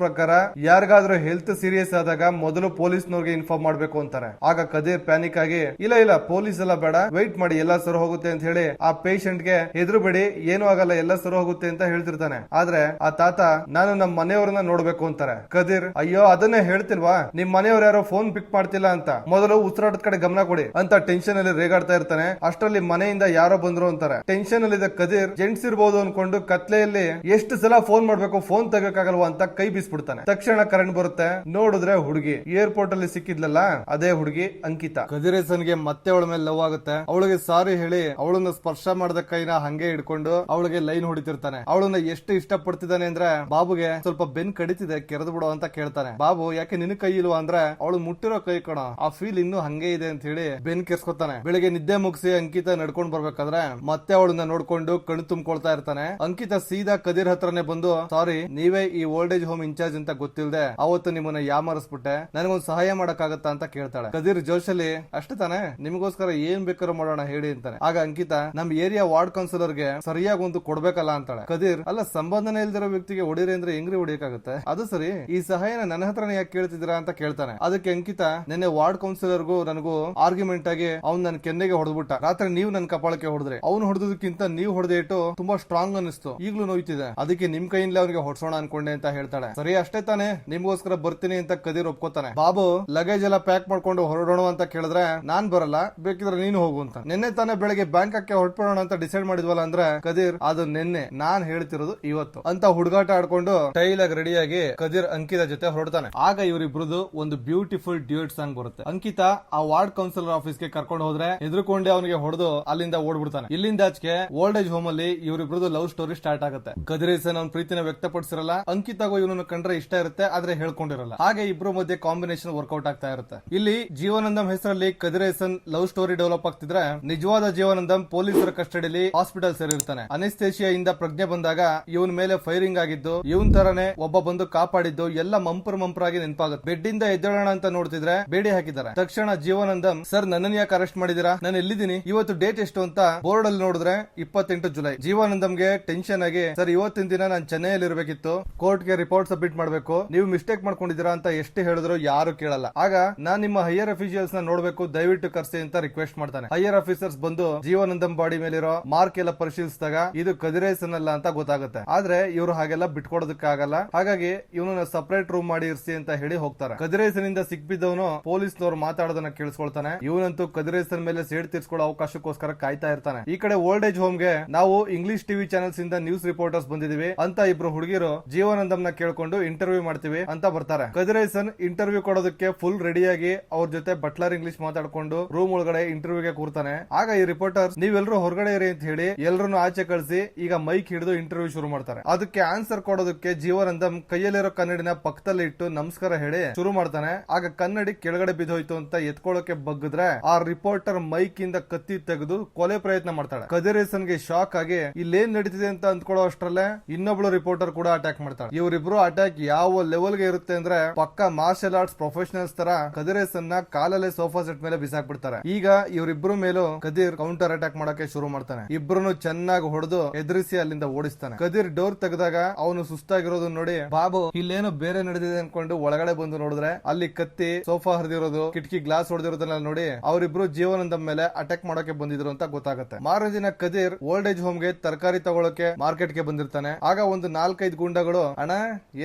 ಪ್ರಕಾರ ಯಾರಿಗಾದ್ರೂ ಹೆಲ್ತ್ ಸೀರಿಯಸ್ ಆದಾಗ ಮೊದಲು ಪೊಲೀಸ್ನವ್ರಿಗೆ ಇನ್ಫಾರ್ಮ್ ಮಾಡ್ಬೇಕು ಅಂತಾರೆ. ಆಗ ಕದೀರ್ ಪ್ಯಾನಿಕ್ ಆಗಿ ಇಲ್ಲ ಪೊಲೀಸ್ ಎಲ್ಲ ಬೇಡ, ವೈಟ್ ಮಾಡಿ ಎಲ್ಲ ಸರಿ ಹೋಗುತ್ತೆ ಅಂತ ಹೇಳಿ ಆ ಪೇಷಂಟ್ ಗೆ ಹೆದರುಬೇಡಿ, ಏನು ಆಗಲ್ಲ ಎಲ್ಲ ಸರಿ ಹೋಗುತ್ತೆ ಅಂತ ಹೇಳ್ತಿರ್ತಾನೆ. ಆದ್ರೆ ಆ ತಾತ ನಾನು ನಮ್ಮ ಮನೆಯವ್ರನ್ನ ನೋಡ್ಬೇಕು ಅಂತಾರೆ. ಕದೀರ್ ಅಯ್ಯೋ ಅದನ್ನೇ ಹೇಳ್ತಿಲ್ವಾ, ನಿಮ್ ಮನೆಯವ್ರು ಯಾರೋ ಫೋನ್ ಪಿಕ್ ಮಾಡ್ತಿಲ್ಲ ಅಂತ, ಮೊದಲು ಉಸಿರಾಟದ ಕಡೆ ಗಮನ ಕೊಡಿ ಅಂತ ಟೆನ್ಷನ್ ಅಲ್ಲಿ ರೇಗಾಡ್ತಾ ಇರ್ತಾನೆ. ಅಷ್ಟರಲ್ಲಿ ಮನೆಯಿಂದ ಯಾರೋ ಬಂದ್ರು ಅಂತಾರೆ. ಟೆನ್ಷನ್ ಅಲ್ಲಿ ಕದೀರ್ ಜೆಂಟ್ಸ್ ಇರ್ಬೋದು ಅನ್ಕೊಂಡು ಕತ್ಲೆಯಲ್ಲಿ ಎಷ್ಟು ಸಲ ಫೋನ್ ಮಾಡ್ಬೇಕು, ಫೋನ್ ತೆಗಕ್ಕಾಗಲ್ವಾ ಅಂತ ಕೈ ಬೀಸ್ಬಿಡ್ತಾನೆ. ತಕ್ಷಣ ಕರೆಂಟ್ ಬರುತ್ತೆ. ನೋಡಿದ್ರೆ ಹುಡುಗಿ ಏರ್ಪೋರ್ಟ್ ಅಲ್ಲಿ ಸಿಕ್ಕಿದ್ಲಲ್ಲ ಅದೇ ಹುಡುಗಿ ಅಂಕಿತಾ. ಕದಿರೇಸನ್ಗೆ ಮತ್ತೆ ಅವಳ ಮೇಲೆ ಲವ್ ಆಗುತ್ತೆ. ಅವಳಿಗೆ ಸಾರಿ ಹೇಳಿ ಅವಳನ್ನ ಸ್ಪರ್ಶ ಮಾಡದ ಕೈನ ಹಂಗೆ ಹಿಡ್ಕೊಂಡು ಅವಳಿಗೆ ಲೈನ್ ಹೊಡಿತಿರ್ತಾನೆ. ಅವಳನ್ನ ಎಷ್ಟು ಇಷ್ಟ ಪಡ್ತಿದ್ದಾನೆ ಅಂದ್ರೆ ಬಾಬುಗೆ ಸ್ವಲ್ಪ ಬೆನ್ ಕಡಿತಿದೆ, ಕೆರೆದು ಬಿಡೋ ಅಂತ ಕೇಳ್ತಾನೆ. ಬಾಬು ಯಾಕೆ ನಿನ್ ಕೈ ಇಲ್ವಾ ಅಂದ್ರೆ ಅವಳು ಮುಟ್ಟಿರೋ ಕೈ ಕಣ, ಆ ಫೀಲ್ ಇನ್ನೂ ಹಂಗೆ ಇದೆ ಅಂತ ಹೇಳಿ ಬೆನ್ ಕೆರ್ಸ್ಕೊತಾನೆ. ಬೆಳಿಗ್ಗೆ ನಿದ್ದೆ ಮುಗಿಸಿ ಅಂಕಿತಾ ನಡ್ಕೊಂಡ್ ಬರ್ಬೇಕಾದ್ರೆ ಮತ್ತೆ ಅವಳನ್ನ ನೋಡ್ಕೊಂಡು ಕಣ್ ತುಂಬಿಕೊಳ್ತಾ ಇರ್ತಾನೆ. ಅಂಕಿತಾ ಸೀದಾ ಕದೀರ್ ಹತ್ರನೇ ಬಂದು ಸಾರಿ ನೀವೇ ಈ ಓಲ್ಡ್ ಏಜ್ ಹೋಮ್ ಇನ್ಚಾರ್ಜ್ ಅಂತ ಗೊತ್ತಿಲ್ಲದೆ ಅವತ್ತು ನಿಮ್ಮನ್ನ ಯಾಮರಿಸ್ಬಿಟ್ಟೆ, ನನಗೊಂದು ಸಹಾಯ ಮಾಡಕ್ಕಾಗತ್ತಾ ಅಂತ ಕೇಳ್ತಾಳೆ. ಕದೀರ್ ಜೋಶಲ್ಲಿ ಅಷ್ಟೇ ತಾನೆ, ನಿಮಗೋಸ್ಕರ ಏನ್ ಬೇಕಾದ್ರೂ ಮಾಡೋಣ ಹೇಳಿ ಅಂತಾನೆ. ಆಗ ಅಂಕಿತಾ ನಮ್ ಏರಿಯಾ ವಾರ್ಡ್ ಕೌನ್ಸಿಲರ್ ಗೆ ಸರಿಯಾಗಿ ಒಂದು ಕೊಡ್ಬೇಕಲ್ಲ ಅಂತಾಳೆ. ಕದೀರ್ ಅಲ್ಲ ಸಂಬಂಧನೇ ಇಲ್ದಿರೋ ವ್ಯಕ್ತಿಗೆ ಹೊಡಿರಿ ಅಂದ್ರೆ ಹೆಂಗ್ರಿ ಹೊಡಿಯಕ್ಕಾಗತ್ತೆ, ಅದು ಸರಿ ಈ ಸಹಾಯನ ನನ್ನ ಹತ್ರನೇ ಯಾಕೆ ಕೇಳ್ತಿದ್ದೀರಾ ಅಂತ ಕೇಳ್ತಾನೆ. ಅದಕ್ಕೆ ಅಂಕಿತಾ ನಿನ್ನೆ ವಾರ್ಡ್ ಕೌನ್ಸಿಲರ್ಗೂ ನನಗೂ ಆರ್ಗ್ಯುಮೆಂಟ್ ಆಗಿ ಅವ್ನ್ ನನ್ ಕೆನ್ನೆಗೆ ಹೊಡೆದ್ಬಿಟ್ಟ, ರಾತ್ರಿ ನೀವು ನನ್ ಕಪಾಳಕ್ಕೆ ಹೊಡೆದ್ರೆ, ಅವ್ನು ಹೊಡೆದಕ್ಕಿಂತ ನೀವು ಹೊಡೆದ ಇಟ್ಟು ತುಂಬಾ ಸ್ಟ್ರಾಂಗ್ ಅನಿಸ್ತು, ಈಗ್ಲೂ ನೋಯ್ತಿದೆ, ಅದಕ್ಕೆ ನಿಮ್ ಕೈಯಿಂದಲೇ ಅವ್ನಿಗೆ ಹೊಡ್ಸೋಣ ಅನ್ಕೊಂಡೆ ಅಂತ ಹೇಳ್ತಾಳೆ. ಸರಿ ಅಷ್ಟೇ ತಾನೇ, ನಿಮ್ಗೋಸ್ಕರ ಬರ್ತೀನಿ ಅಂತ ಕದೀರ್ ಒಪ್ಕೋತಾನೆ. ಬಾಬು ಲಗೇಜ್ ಎಲ್ಲ ಪ್ಯಾಕ್ ಮಾಡ್ಕೊಂಡು ಹೊರಡೋಣ ಅಂತ ಕೇಳಿದ್ರೆ ನಾನ್ ಬರಲ್ಲ, ಬೇಕಿದ್ರೆ ನೀನು ಹೋಗು ಅಂತ. ನಿನ್ನೆ ತಾನೇ ಬೆಳಗ್ಗೆ ಬ್ಯಾಂಕಾಕ್ಗೆ ಹೊರಟ್ಬಿಡೋಣ ಅಂತ ಡಿಸೈಡ್ ಮಾಡಿದ್ವಲ್ಲ ಅಂದ್ರೆ ಕದೀರ್ ಅದು ನಿನ್ನೆ, ನಾನ್ ಹೇಳ್ತಿರೋದು ಇವತ್ತು ಅಂತ ಹುಡುಗಾಟ ಆಡ್ಕೊಂಡು ಸ್ಟೈಲ್ ಆಗಿ ರೆಡಿಯಾಗಿ ಕದೀರ್ ಅಂಕಿತಾ ಜೊತೆ ಹೊರಡ್ತಾನೆ. ಆಗ ಇವರಿಬ್ರದ್ದು ಒಂದು ಬ್ಯೂಟಿಫುಲ್ ಡ್ಯೂಯೆಟ್ ಸಾಂಗ್ ಬರುತ್ತೆ. ಅಂಕಿತಾ ಆ ವಾರ್ಡ್ ಕೌನ್ಸಿಲರ್ ಆಫೀಸ್ಗೆ ಕರ್ಕೊಂಡು ಹೋದ್ರೆ ಎದುರುಕೊಂಡೆ ಅವನಿಗೆ ಹೊಡೆದು ಅಲ್ಲಿಂದ ಓಡ್ಬಿಡ್ತಾನೆ. ಇಲ್ಲಿಂದ ಆಚೆಗೆ ಓಲ್ಡ್ ಏಜ್ ಹೋಮ್ ಅಲ್ಲಿ ಇವರಿಬ್ರದ್ದು ಲವ್ ಸ್ಟೋರಿ ಸ್ಟಾರ್ಟ್ ಆಗುತ್ತೆ. ಕದಿರೇಸನ್ ಅವ್ನ ಪ್ರೀತಿನ ವ್ಯಕ್ತಪಡಿಸಿರಲ್ಲ, ಅಂಕಿತಾಗೂ ಇವನನ್ನು ಕಂಡ್ರೆ ಇಷ್ಟ ಇರುತ್ತೆ, ಆದ್ರೆ ಹೇಳ್ಕೊಂಡಿರಲ್ಲ. ಹಾಗೆ ಇಬ್ರು ಮಧ್ಯೆ ಕಾಂಬಿನೇಷನ್ ವರ್ಕೌಟ್ ಆಗ್ತಾ ಇರುತ್ತೆ. ಇಲ್ಲಿ ಜೀವನಂದಂ ಹೆಸರಲ್ಲಿ ಕದಿರೇಸನ್ ಲವ್ ಸ್ಟೋರಿ ಡೆವಲಪ್ ಆಗ್ತಿದ್ರೆ, ನಿಜವಾದ ಜೀವನಂದಂ ಪೊಲೀಸರ ಕಸ್ಟಡಿಯಲ್ಲಿ ಹಾಸ್ಪಿಟಲ್ ಸೇರಿರ್ತಾನೆ. ಅನೆಸ್ಥೇಷಿಯಾ ಇಂದ ಪ್ರಜ್ಞೆ ಬಂದಾಗ ಇವನ್ ಮೇಲೆ ಫೈರಿಂಗ್ ಆಗಿದ್ದು, ಇವನ್ ತರನೇ ಒಬ್ಬ ಬಂದು ಕಾಪಾಡಿದ್ದು ಎಲ್ಲ ಮಂಪರ್ ಆಗಿ ನೆನಪಾಗುತ್ತೆ. ಬೆಡ್ ಇಂದ ಎದ್ದೇಳೋಣ ಅಂತ ನೋಡ್ತಿದ್ರೆ ಬೇಡಿ ಹಾಕಿದ್ದಾರೆ. ತಕ್ಷಣ ಜೀವನಂದಂ, ಸರ್ ನನ್ನನ್ನು ಯಾಕೆ ಅರೆಸ್ಟ್ ಮಾಡಿದೀರಾ, ನಾನು ಎಲ್ಲಿದ್ದೀನಿ, ಇವತ್ತು ಡೇಟ್ ಎಷ್ಟು ಅಂತ ಬೋರ್ಡ್ ಅಲ್ಲಿ ನೋಡಿದ್ರೆ 28 ಜುಲೈ. ಜೀವನಂದಂಗೆ ಟೆನ್ಷನ್ ಆಗಿ, ಸರ್ ಇವತ್ತಿನ ದಿನ ನಾನು ಚೆನ್ನೈಯಲ್ಲಿ ಇರಬೇಕಿತ್ತು, ಕೋರ್ಟ್ ಗೆ ರಿಪೋರ್ಟ್ ಸಬ್ಮಿಟ್ ಮಾಡಬೇಕು, ನೀವು ಮಿಸ್ಟೇಕ್ ಮಾಡ್ಕೊಂಡಿದ್ದೀರಾ ಅಂತ ಎಷ್ಟು ಹೇಳಿದ್ರು ಯಾರು ಕೇಳಲ್ಲ. ಆಗ ನಾನ್ ನಿಮ್ಮ ಹೈಯರ್ ಅಫಿಷಿಯಲ್ಸ್ ನ ನೋಡ್ಬೇಕು, ದಯವಿಟ್ಟು ಕರ್ಸಿ ಅಂತ ರಿಕ್ವೆಸ್ಟ್ ಮಾಡ್ತಾನೆ. ಹೈಯರ್ ಆಫೀಸರ್ಸ್ ಬಂದು ಜೀವನಂದಂ ಬಾಡಿ ಮೇಲಿರೋ ಮಾರ್ಕ್ ಎಲ್ಲ ಪರಿಶೀಲಿಸಿದಾಗ ಇದು ಕದಿರೇಸನ್ ಅಲ್ಲ ಅಂತ ಗೊತ್ತಾಗುತ್ತೆ. ಆದ್ರೆ ಇವರು ಹಾಗೆಲ್ಲ ಬಿಟ್ಕೊಡೋದಕ್ಕಾಗಲ್ಲ, ಹಾಗಾಗಿ ಇವನನ್ನ ಸಪರೇಟ್ ರೂಮ್ ಮಾಡಿ ಇರಿಸಿ ಅಂತ ಹೇಳಿ ಹೋಗ್ತಾರೆ. ಕದಿರೇಸನ್ ಇಂದ ಸಿಕ್ಬಿದ್ದವನು ಪೊಲೀಸ್ನವ್ರು ಮಾತಾಡೋದನ್ನ ಕೇಳಿಸ್ಕೊಳ್ತಾನೆ. ಇವನಂತೂ ಕದಿರೇಸನ್ ಮೇಲೆ ಸೇಡ್ ತೀರ್ಸ್ಕೊಳ್ಳೋ ಅವಕಾಶಕ್ಕೋಸ್ಕರ ಕಾಯ್ತಾ ಇರ್ತಾನೆ. ಈ ಕಡೆ ಓಲ್ಡ್ ಏಜ್ ಹೋಮ್ ಗೆ ನಾವು ಇಂಗ್ಲಿಷ್ ಟಿವಿ ಚಾನೆಲ್ಸ್ ಇಂದ ನ್ಯೂಸ್ ರಿಪೋರ್ಟರ್ಸ್ ಬಂದಿದೀವಿ ಅಂತ ಇಬ್ರು ಹುಡುಗಿರು ಜೀವನಂದಂ ಕೇಳ್ಕೊಂಡು ಇಂಟರ್ವ್ಯೂ ಮಾಡ್ತೀವಿ ಅಂತ ಬರ್ತಾರೆ. ಕದಿರೇಸನ್ ಇಂಟರ್ವ್ಯೂ ಕೊಡೋದಕ್ಕೆ ಫುಲ್ ರೆಡಿಯಾಗಿ ಅವ್ರ ಜೊತೆ ಬಟ್ಲರ್ ಇಂಗ್ಲಿಷ್ ಮಾತಾಡ್ಕೊಂಡು ರೂಮ್ ಒಳಗಡೆ ಇಂಟರ್ವ್ಯೂಗೆ ಕೂರ್ತಾನೆ. ಆಗ ಈ ರಿಪೋರ್ಟರ್ಸ್ ನೀವೆಲ್ಲರೂ ಹೊರಗಡೆ ಇರಿ ಅಂತ ಹೇಳಿ ಎಲ್ಲರನ್ನು ಆಚೆ ಕಳಿಸಿ ಈಗ ಮೈಕ್ ಹಿಡಿದು ಇಂಟರ್ವ್ಯೂ ಶುರು ಮಾಡ್ತಾರೆ. ಅದಕ್ಕೆ ಆನ್ಸರ್ ಕೊಡೋದಕ್ಕೆ ಜೀವನಂದಂ ಕೈಯಲ್ಲಿರೋ ಕನ್ನಡಿನ ಪಕ್ಕದಲ್ಲಿ ಇಟ್ಟು ನಮಸ್ಕಾರ ಹೇಳಿ ಶುರು ಮಾಡ್ತಾನೆ. ಆಗ ಕನ್ನಡಿ ಕೆಳಗಡೆ ಬಿದ್ದೋಯ್ತು ಅಂತ ಎತ್ಕೊಳ್ಳೋಕೆ ಬಗ್ಗಿದ್ರೆ ಆ ರಿಪೋರ್ಟರ್ ಮೈಕ್ ಇಂದ ಕತ್ತಿ ತೆಗೆದು ಕೊಲೆ ಪ್ರಯತ್ನ ಮಾಡ್ತಾಳೆ. ಕದಿರೇಸನ್ ಗೆ ಶಾಕ್ ಆಗಿ ಇಲ್ಲೇನ್ ನಡೀತಿದೆ ಅಂತ ಅಂದ್ಕೊಳ್ಳೋ ಅಷ್ಟ್ರಲ್ಲೇ ಇನ್ನೊಬ್ಳು ರಿಪೋರ್ಟರ್ ಕೂಡ ಅಟ್ಯಾಕ್ ಮಾಡ್ತಾಳೆ. ಇವರಿಬ್ರು ಅಟ್ಯಾಕ್ ಯಾವ ಲೆವೆಲ್ ಗೆ ಇರುತ್ತೆ ಅಂದ್ರೆ ಪಕ್ಕ ಮಾರ್ಷಲ್ ಆರ್ಟ್ಸ್ ಪ್ರೊಫೆಷನಲ್ಸ್ ತರ ಕದಿರೇಸನ್ ನ ಕಾಲಲ್ಲೇ ಸೋಫಾ ಸೆಟ್ ಮೇಲೆ ಬಿಸಾಕ್ಬಿಡ್ತಾರೆ. ಈಗ ಇವರಿಬ್ರು ಮೇಲೂ ಕದೀರ್ ಕೌಂಟರ್ ಅಟ್ಯಾಕ್ ಮಾಡಕ್ಕೆ ಶುರು ಮಾಡ್ತಾನೆ. ಇಬ್ರು ಚೆನ್ನಾಗಿ ಹೊಡೆದು ಎದುರಿಸಿ ಅಲ್ಲಿಂದ ಓಡಿಸ್ತಾನೆ. ಕದೀರ್ ಡೋರ್ ತೆಗೆದಾಗ ಅವನು ಸುಸ್ತಾಗಿರೋದು ನೋಡಿ ಬಾಬು ಇಲ್ಲೇನೋ ಬೇರೆ ನಡೆದಿದೆ ಅನ್ಕೊಂಡು ಒಳಗಡೆ ಬಂದು ನೋಡಿದ್ರೆ ಅಲ್ಲಿ ಕತ್ತಿ, ಸೋಫಾ ಹರಿದಿರೋದು, ಕಿಟಕಿ ಗ್ಲಾಸ್ ಹೊಡೆದಿರೋದನ್ನ ನೋಡಿ ಅವರಿಬ್ರು ಜೀವನಂದಂ ಮೇಲೆ ಅಟ್ಯಾಕ್ ಮಾಡೋಕೆ ಬಂದಿದ್ರು ಅಂತ ಗೊತ್ತಾಗುತ್ತೆ. ಮಾರನೇ ದಿನ ಕದೀರ್ ಓಲ್ಡ್ ಏಜ್ ಹೋಮ್ ಗೆ ತರಕಾರಿ ತಗೊಳಕ್ಕೆ ಮಾರ್ಕೆಟ್ ಗೆ ಬಂದಿರ್ತಾನೆ. ಆಗ ಒಂದು 4-5 ಗುಂಡಗಳು, ಅಣ್ಣ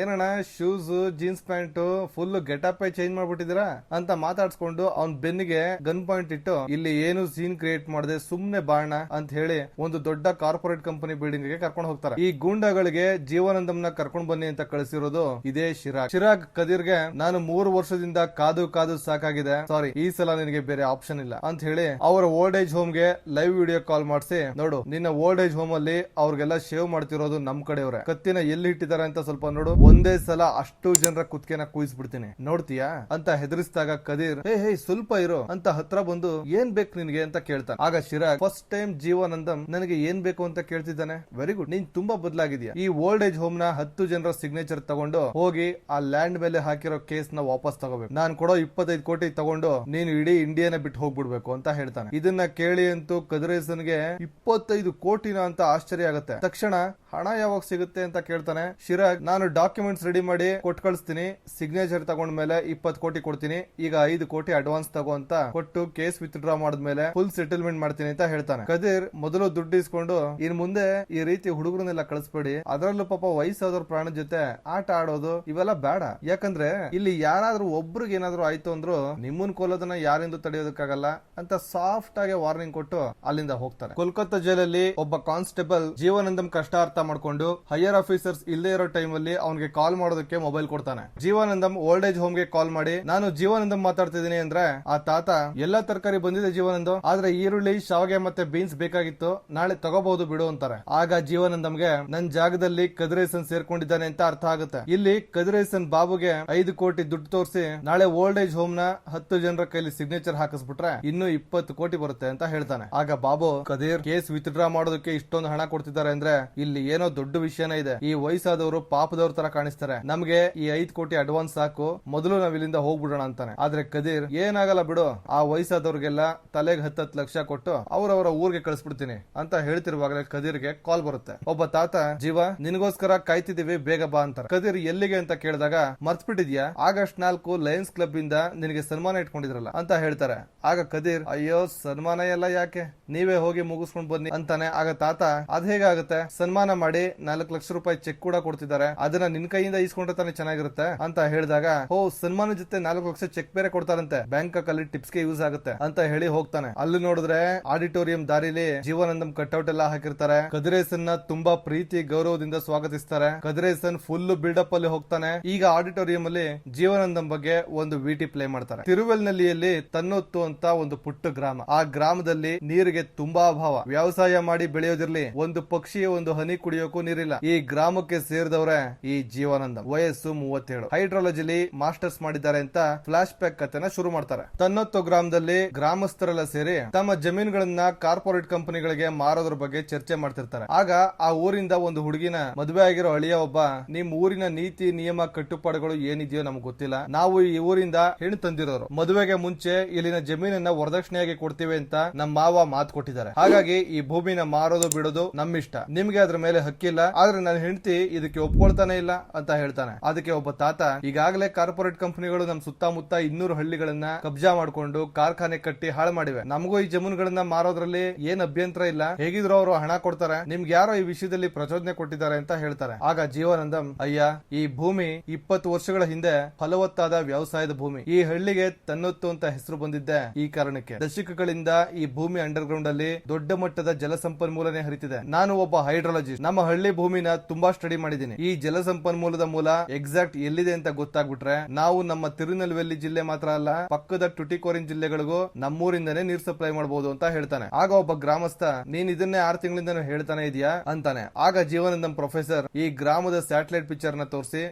ಏನಣ್ಣ shoes jeans pant full getup change ಮಾಡ್ಬಿಟ್ಟಿದೀರಾ ಅಂತ ಮಾತಾಡ್ಸ್ಕೊಂಡು ಅವ್ನ್ ಬೆನ್ನಿಗೆ ಗನ್ ಪಾಯಿಂಟ್ ಇಟ್ಟು ಇಲ್ಲಿ ಏನು ಸೀನ್ ಕ್ರಿಯೇಟ್ ಮಾಡದೆ ಸುಮ್ನೆ ಬಾಣ ಅಂತ ಹೇಳಿ ಒಂದು ದೊಡ್ಡ ಕಾರ್ಪೊರೇಟ್ ಕಂಪನಿ ಬಿಲ್ಡಿಂಗ್ ಗೆ ಕರ್ಕೊಂಡು ಹೋಗ್ತಾರೆ. ಈ ಗೂಂಡಗಳಿಗೆ ಜೀವನಂದಂನ ಕರ್ಕೊಂಡು ಬನ್ನಿ ಅಂತ ಕಳಿಸಿರೋದು ಇದೇ ಶಿರಾಗ್. ಶಿರಾಗ್ ಕದೀರ್ಗೆ ನಾನು 3 ವರ್ಷದಿಂದ ಕಾದು ಸಾಕಾಗಿದೆ, ಸಾರಿ ಈ ಸಲ ನಿನಗೆ ಬೇರೆ ಆಪ್ಷನ್ ಇಲ್ಲ ಅಂತ ಹೇಳಿ ಅವರ ಓಲ್ಡ್ ಏಜ್ ಹೋಮ್ ಗೆ ಲೈವ್ ವಿಡಿಯೋ ಕಾಲ್ ಮಾಡಿಸಿ, ನೋಡು ನಿನ್ನ ಓಲ್ಡ್ ಏಜ್ ಹೋಮ್ ಅಲ್ಲಿ ಅವ್ರಿಗೆಲ್ಲ ಶೇವ್ ಮಾಡ್ತಿರೋದು ನಮ್ ಕಡೆಯವ್ರೆ, ಕತ್ತಿನ ಎಲ್ಲಿ ಇಟ್ಟಿದ್ದಾರೆ ಅಂತ ಸ್ವಲ್ಪ ನೋಡು, ಒಂದೇ ಸಲ ಅಷ್ಟು ಜನರ ಕುತ್ತಿಗೆನ ಕೂಯಿಸ್ಬಿಡ್ತೀನಿ ನೋಡ್ತೀಯಾ ಅಂತ ಹೆದರಿಸಿದಾಗ ಕದೀರ್ ಹೇ ಸ್ವಲ್ಪ ಇರೋ ಅಂತ ಹತ್ರ ಬಂದು ಏನ್ ಬೇಕು ನಿನ್ಗೆ ಅಂತ ಕೇಳ್ತಾನೆ. ಆಗ ಶಿರಾಗ್ ಫಸ್ಟ್ ಟೈಮ್ ಜೀವನಂದಂ ನನಗೆ ಏನ್ ಬೇಕು ಅಂತ ಕೇಳ್ತಿದ್ದಾನೆ, ವೆರಿ ಗುಡ್, ನೀನ್ ತುಂಬಾ ಬದಲಾಗಿದ್ಯಾ, ಈ ಓಲ್ಡ್ ಏಜ್ ಹೋಮ್ ನ 10 ಜನರ ಸಿಗ್ನೇಚರ್ ತಗೊಂಡು ಹೋಗಿ ಆ ಲ್ಯಾಂಡ್ ಮೇಲೆ ಹಾಕಿರೋ ಕೇಸ್ ನ ವಾಪಸ್ ತಗೋಬೇಕು, ನಾನ್ ಕೊಡೋ 25 ಕೋಟಿ ತಗೊಂಡು ನೀನು ಇಡೀ ಇಂಡಿಯಾನ ಬಿಟ್ಟು ಹೋಗ್ಬಿಡ್ಬೇಕು ಅಂತ ಹೇಳ್ತಾನೆ. ಇದನ್ನ ಕೇಳಿ ಅಂತೂ ಕದಿರೇಸನ್ಗೆ 25 ಕೋಟಿನ ಅಂತ ಆಶ್ಚರ್ಯ ಆಗುತ್ತೆ. ತಕ್ಷಣ ಹಣ ಯಾವಾಗ ಸಿಗುತ್ತೆ ಅಂತ ಕೇಳ್ತಾನೆ. ಶಿರಾಗ್ ನಾನು ಡಾಕ್ಯುಮೆಂಟ್ಸ್ ರೆಡಿ ಮಾಡಿ ಕೊಟ್ಟು ಕಳಿಸ್ತೀನಿ, ಸಿಗ್ನೇಚರ್ ತಗೊಂಡ ಮೇಲೆ 20 ಕೋಟಿ ಕೊಡ್ತೀನಿ, ಈಗ 5 ಕೋಟಿ ಅಡ್ವಾನ್ಸ್ ತಗೋ ಅಂತ ಕೊಟ್ಟು ಕೇಸ್ ವಿತ್ ಡ್ರಾ ಮಾಡಿದ್ಮೇಲೆ ಫುಲ್ ಸೆಟಲ್ಮೆಂಟ್ ಮಾಡ್ತೀನಿ ಅಂತ ಹೇಳ್ತಾನೆ. ಕದೀರ್ ಮೊದಲು ದುಡ್ಡು ಇಸ್ಕೊಂಡು ಇನ್ ಮುಂದೆ ಈ ರೀತಿ ಹುಡುಗರನ್ನೆಲ್ಲ ಕಳಿಸ್ಬೇಡಿ, ಅದರಲ್ಲೂ ಪಾಪ ವಯಸ್ಸಾದವ್ರ ಪ್ರಾಣದ ಜೊತೆ ಆಟ ಆಡೋದು ಇವೆಲ್ಲ ಬೇಡ, ಯಾಕಂದ್ರೆ ಇಲ್ಲಿ ಯಾರಾದ್ರೂ ಒಬ್ರಿಗೆ ಏನಾದ್ರು ಆಯ್ತು ಅಂದ್ರು ನಿಮ್ಮನ್ ಕೊಲ್ಲೋದನ್ನ ಯಾರಿಂದೂ ತಡೆಯೋದಕ್ಕಾಗಲ್ಲ ಅಂತ ಸಾಫ್ಟ್ ಆಗಿ ವಾರ್ನಿಂಗ್ ಕೊಟ್ಟು ಅಲ್ಲಿಂದ ಹೋಗ್ತಾರೆ. ಕೋಲ್ಕತ್ತಾ ಜೈಲಲ್ಲಿ ಒಬ್ಬ ಕಾನ್ಸ್ಟೇಬಲ್ ಜೀವನಂದಂ ಕಷ್ಟ ಅರ್ಥ ಮಾಡ್ಕೊಂಡು ಹೈಯರ್ ಆಫೀಸರ್ಸ್ ಇಲ್ಲೇ ಇರೋ ಟೈಮ್ ಅಲ್ಲಿ ಅವನಿಗೆ ಕಾಲ್ ಮಾಡೋದಕ್ಕೆ ಮೊಬೈಲ್ ಕೊಡ್ತಾನೆ. ಜೀವನಂದಂ ಓಲ್ಡ್ ಏಜ್ ಹೋಮ್ ಗೆ ಕಾಲ್ ಮಾಡಿ ನಾನು ಜೀವನಂದಂ ಮಾತಾಡ್ತಿದ್ದೀನಿ ಅಂದ್ರೆ ಆ ತಾತ ಎಲ್ಲಾ ತರಕಾರಿ ಬಂದಿದೆ ಜೀವನಂದು, ಆದ್ರೆ ಈರುಳ್ಳಿ, ಶಾವಿಗೆ ಮತ್ತೆ ಬೀನ್ಸ್ ಬೇಕಾಗಿತ್ತು, ನಾಳೆ ತಗೋಬಹುದು ಬಿಡು ಅಂತಾರೆ. ಆಗ ಜೀವನಂದಂಗೆ ನನ್ ಜಾಗದಲ್ಲಿ ಕದಿರೇಸನ್ ಸೇರ್ಕೊಂಡಿದ್ದಾನೆ ಅಂತ ಅರ್ಥ ಆಗುತ್ತೆ. ಇಲ್ಲಿ ಕದಿರೇಸನ್ ಬಾಬುಗೆ 5 ಕೋಟಿ ದುಡ್ಡು ತೋರಿಸಿ ನಾಳೆ ಓಲ್ಡ್ ಏಜ್ ಹೋಮ್ ನ 10 ಜನರ ಕೈಲಿ ಸಿಗ್ನೇಚರ್ ಹಾಕಿಸ್ಬಿಟ್ರೆ ಇನ್ನು 20 ಕೋಟಿ ಬರುತ್ತೆ ಅಂತ ಹೇಳ್ತಾನೆ. ಆಗ Babu Kadir case with draw ಮಾಡೋದಕ್ಕೆ ಇಷ್ಟೊಂದು ಹಣ ಕೊಡ್ತಿದ್ದಾರೆ ಅಂದ್ರೆ ಇಲ್ಲಿ ಏನೋ ದೊಡ್ಡ ವಿಷಯನೇ ಇದೆ, ಈ ವಯಸ್ಸಾದವರು ಪಾಪದವ್ರ ತರ ಕಾಣಿಸ್ತಾರೆ, ನಮ್ಗೆ ಈ 5 ಕೋಟಿ ಅಡ್ವಾನ್ಸ್ ಸಾಕು, ಮೊದಲು ನಾವ್ ಇಲ್ಲಿಂದ ಹೋಗ್ಬಿಡೋಣ ಅಂತಾನೆ. ಆದ್ರೆ ಕದೀರ್ ಏನಾಗಲ್ಲ ಬಿಡು, ಆ ವಯಸ್ಸಾದವ್ರಿಗೆಲ್ಲ ತಲೆಗೆ 10 ಲಕ್ಷ ಕೊಟ್ಟು ಅವ್ರವರ ಊರಿಗೆ ಕಳಿಸ್ಬಿಡ್ತೀನಿ ಅಂತ ಹೇಳ್ತಿರುವಾಗಲೇ ಕದೀರ್ಗೆ ಕಾಲ್ ಬರುತ್ತೆ. ಒಬ್ಬ ತಾತ ಜೀವ ನಿನಗೋಸ್ಕರ ಕಾಯ್ತಿದೀವಿ ಬೇಗ ಬಾ ಅಂತಾರೆ. ಕದೀರ್ ಎಲ್ಲಿಗೆ ಅಂತ ಕೇಳಿದಾಗ ಮರ್ತ್ಬಿಟ್ಟಿದ್ಯಾ, ಆಗಸ್ಟ್ 4 ಲಯನ್ಸ್ ಕ್ಲಬ್ ಇಂದ ನಿನಗೆ ಸನ್ಮಾನ ಇಟ್ಕೊಂಡಿದ್ರಲ್ಲ ಅಂತ ಹೇಳ್ತಾರೆ. ಆಗ ಕದೀರ್ ಅಯ್ಯೋ ಸನ್ಮಾನ ಎಲ್ಲ ಯಾಕೆ, ನೀವೇ ಹೋಗಿ ಮುಗಿಸ್ಕೊಂಡ್ ಬನ್ನಿ ಅಂತಾನೆ. ಆಗ ತಾತ ಅದ್ ಹೇಗಾಗುತ್ತೆ, ಸನ್ಮಾನ ಮಾಡಿ 4 ಲಕ್ಷ ರೂಪಾಯಿ ಚೆಕ್ ಕೂಡ ಕೊಡ್ತಿದ್ದಾರೆ, ಅದನ್ನ ನಿನ್ ಕೈಯಿಂದ ಇಸ್ಕೊಂಡ್ರೆ ತಾನೇ ಚೆನ್ನಾಗಿರುತ್ತೆ ಅಂತ ಹೇಳಿದಾಗ, ಓ ಸನ್ಮಾನ ಜೊತೆ 4 ಲಕ್ಷ ಚೆಕ್ ಬೇರೆ ಕೊಡ್ತಾರಂತೆ, ಬ್ಯಾಂಕಾಕ್ ಅಲ್ಲಿ ಟಿಪ್ಸ್ ಗೆ ಯೂಸ್ ಆಗುತ್ತೆ ಅಂತ ಹೇಳಿ ಹೋಗ್ತಾನೆ. ಅಲ್ಲಿ ನೋಡಿದ್ರೆ ಆಡಿಟೋರಿಯಂ ದಾರಿಲಿ ಜೀವನಂದಂ ಕಟ್ಔಟ್ ಎಲ್ಲ ಹಾಕಿರ್ತಾರೆ. ಕದಿರೇಸನ್ನ ತುಂಬಾ ಪ್ರೀತಿ ಗೌರವದಿಂದ ಸ್ವಾಗತಿಸ್ತಾರೆ. ಕದಿರೇಸನ್ ಫುಲ್ ಬಿಲ್ಡಪ್ ಅಲ್ಲಿ ಹೋಗ್ತಾನೆ. ಈಗ ಆಡಿಟೋರಿಯಂ ಅಲ್ಲಿ ಜೀವನಂದಂ ಬಗ್ಗೆ ಒಂದು ವಿಟಿ ಪ್ಲೇ ಮಾಡ್ತಾರೆ. ತಿರುವೆಲ್ನಲ್ಲಿಯಲ್ಲಿ ತನ್ನೊತ್ತು ಅಂತ ಒಂದು ಪುಟ್ಟ ಗ್ರಾಮ. ಆ ಗ್ರಾಮದಲ್ಲಿ ನೀರಿಗೆ ತುಂಬಾ ಅಭಾವ. ವ್ಯವಸಾಯ ಮಾಡಿ ಬೆಳೆಯೋದಿರ್ಲಿ, ಒಂದು ಪಕ್ಷಿ ಒಂದು ಹನಿ ಕುಡಿಯೋಕು ನೀರಿಲ್ಲ. ಈ ಗ್ರಾಮಕ್ಕೆ ಸೇರಿದವರೇ ಈ ಜೀವನಂದಂ. ವಯಸ್ಸು 37. ಹೈಡ್ರಾಲಜಿಲಿ ಮಾಸ್ಟರ್ಸ್ ಮಾಡಿದ್ದಾರೆ ಅಂತ ಫ್ಲಾಶ್ ಬ್ಯಾಕ್ ಕಥೆನ ಶುರು ಮಾಡ್ತಾರೆ. ತನ್ನೊತ್ತು ಗ್ರಾಮದಲ್ಲಿ ಗ್ರಾಮಸ್ಥರೆಲ್ಲ ಸೇರಿ ತಮ್ಮ ಜಮೀನುಗಳನ್ನ ಕಾರ್ಪೊರೇಟ್ ಕಂಪನಿಗಳಿಗೆ ಮಾರೋದ್ರ ಬಗ್ಗೆ ಚರ್ಚೆ ಮಾಡ್ತಿರ್ತಾರೆ. ಆಗ ಆ ಊರಿಂದ ಒಂದು ಹುಡುಗಿನ ಮದುವೆ ಆಗಿರೋ ಅಳಿಯ ಒಬ್ಬ, ನಿಮ್ ಊರಿನ ನೀತಿ ನಿಯಮ ಕಟ್ಟುಪಾಡುಗಳು ಏನಿದೆಯೋ ನಮ್ಗೆ ಗೊತ್ತಿಲ್ಲ, ನಾವು ಈ ಊರಿಂದ ಹೆಣ್ಣು ತಂದಿರೋರು, ಮದುವೆಗೆ ಮುಂಚೆ ಇಲ್ಲಿನ ಜಮೀನನ್ನ ವರದಕ್ಷಿಣೆಯಾಗಿ ಕೊಡ್ತೀವಿ ಅಂತ ನಮ್ಮ ಮಾವ ಮಾತು ಕೊಟ್ಟಿದ್ದಾರೆ. ಹಾಗಾಗಿ ಈ ಭೂಮಿನ ಮಾರೋದು ಬಿಡೋದು ನಮ್ಮಿಷ್ಟ, ನಿಮ್ಗೆ ಅದ್ರ ಮೇಲೆ ಹಕ್ಕಿಲ್ಲ, ಆದ್ರೆ ನನ್ನ ಹೆಂಡತಿ ಇದಕ್ಕೆ ಒಪ್ಕೊಳ್ತಾನೆ ಇಲ್ಲ ಅಂತ ಹೇಳ್ತಾನೆ. ಅದಕ್ಕೆ ಒಬ್ಬ ತಾತ, ಈಗಾಗಲೇ ಕಾರ್ಪೊರೇಟ್ ಕಂಪನಿಗಳು ನಮ್ ಸುತ್ತಮುತ್ತ 200 ಹಳ್ಳಿಗಳನ್ನ ಕಬ್ಜಾ ಮಾಡ್ಕೊಂಡು ಕಾರ್ಖಾನೆ ಕಟ್ಟಿ ಹಾಳು ಮಾಡಿವೆ, ನಮಗೂ ಈ ಜಮೀನುಗಳನ್ನ ಮಾರೋದ್ರಲ್ಲಿ ಏನ್ ಅಭ್ಯಂತರ ಇಲ್ಲ, ಹೇಗಿದ್ರು ಅವರು ಹಣ ಕೊಡ್ತಾರೆ, ನಿಮ್ಗೆ ಯಾರೋ ಈ ವಿಷಯದಲ್ಲಿ ಪ್ರಚೋದನೆ ಕೊಟ್ಟಿದ್ದಾರೆ ಅಂತ ಹೇಳ್ತಾರೆ. ಆಗ ಜೀವನಂದಂ, ಅಯ್ಯ ಈ ಭೂಮಿ 20 ವರ್ಷಗಳ ಹಿಂದೆ ಫಲವತ್ತಾದ ವ್ಯವಸಾಯದ ಭೂಮಿ, ಈ ಹಳ್ಳಿಗೆ ತನ್ನೊತ್ತು ಅಂತ ಹೆಸರು ಬಂದಿದ್ದೆ ಈ ಕಾರಣಕ್ಕೆ. ದಶಕಗಳಿಂದ ಈ ಭೂಮಿ ಅಂಡರ್ ಗ್ರೌಂಡ್ ಅಲ್ಲಿ ದೊಡ್ಡ ಮಟ್ಟದ ಜಲ ಸಂಪನ್ಮೂಲನೆ ಹರಿತಿದೆ. ನಾನು ಒಬ್ಬ ಹೈಡ್ರಾಲಜಿಸ್ಟ್, ನಮ್ಮ ಹಳ್ಳಿ ಭೂಮಿನ ತುಂಬಾ ಸ್ಟಡಿ ಮಾಡಿದ್ದೀನಿ. ಈ ಜಲ ಸಂಪನ್ಮೂಲದ ಮೂಲ ಎಕ್ಸಾಕ್ಟ್ ಎಲ್ಲಿದೆ ಅಂತ ಗೊತ್ತಾಗ್ಬಿಟ್ರೆ ನಾವು ನಮ್ಮ ತಿರುನೆಲ್ವೇಲಿ ಜಿಲ್ಲೆ ಮಾತ್ರ ಅಲ್ಲ, ಪಕ್ಕದ ಟುಟಿಕೋರಿನ್ ಜಿಲ್ಲೆಗಳಿಗೂ ನಮ್ಮೂರಿಂದನೇ ನೀರ್ ಸಪ್ಲೈ ಮಾಡಬಹುದು ಅಂತ ಹೇಳ್ತಾನೆ. ಆಗ ಒಬ್ಬ ಗ್ರಾಮಸ್ಥ, ನೀನ್ ಇದನ್ನೇ 6 ತಿಂಗಳಿಂದ ಹೇಳ್ತಾನೆ ಇದೆಯಾ ಅಂತಾನೆ. ಆಗ ಜೀವನಂದಂ ಪ್ರೊಫೆಸರ್ ಈ ಗ್ರಾಮದ ಸ್ಯಾಟಲೈಟ್ ಪಿಕ್ಚರ್ ನ ತೋರಿಸಿ,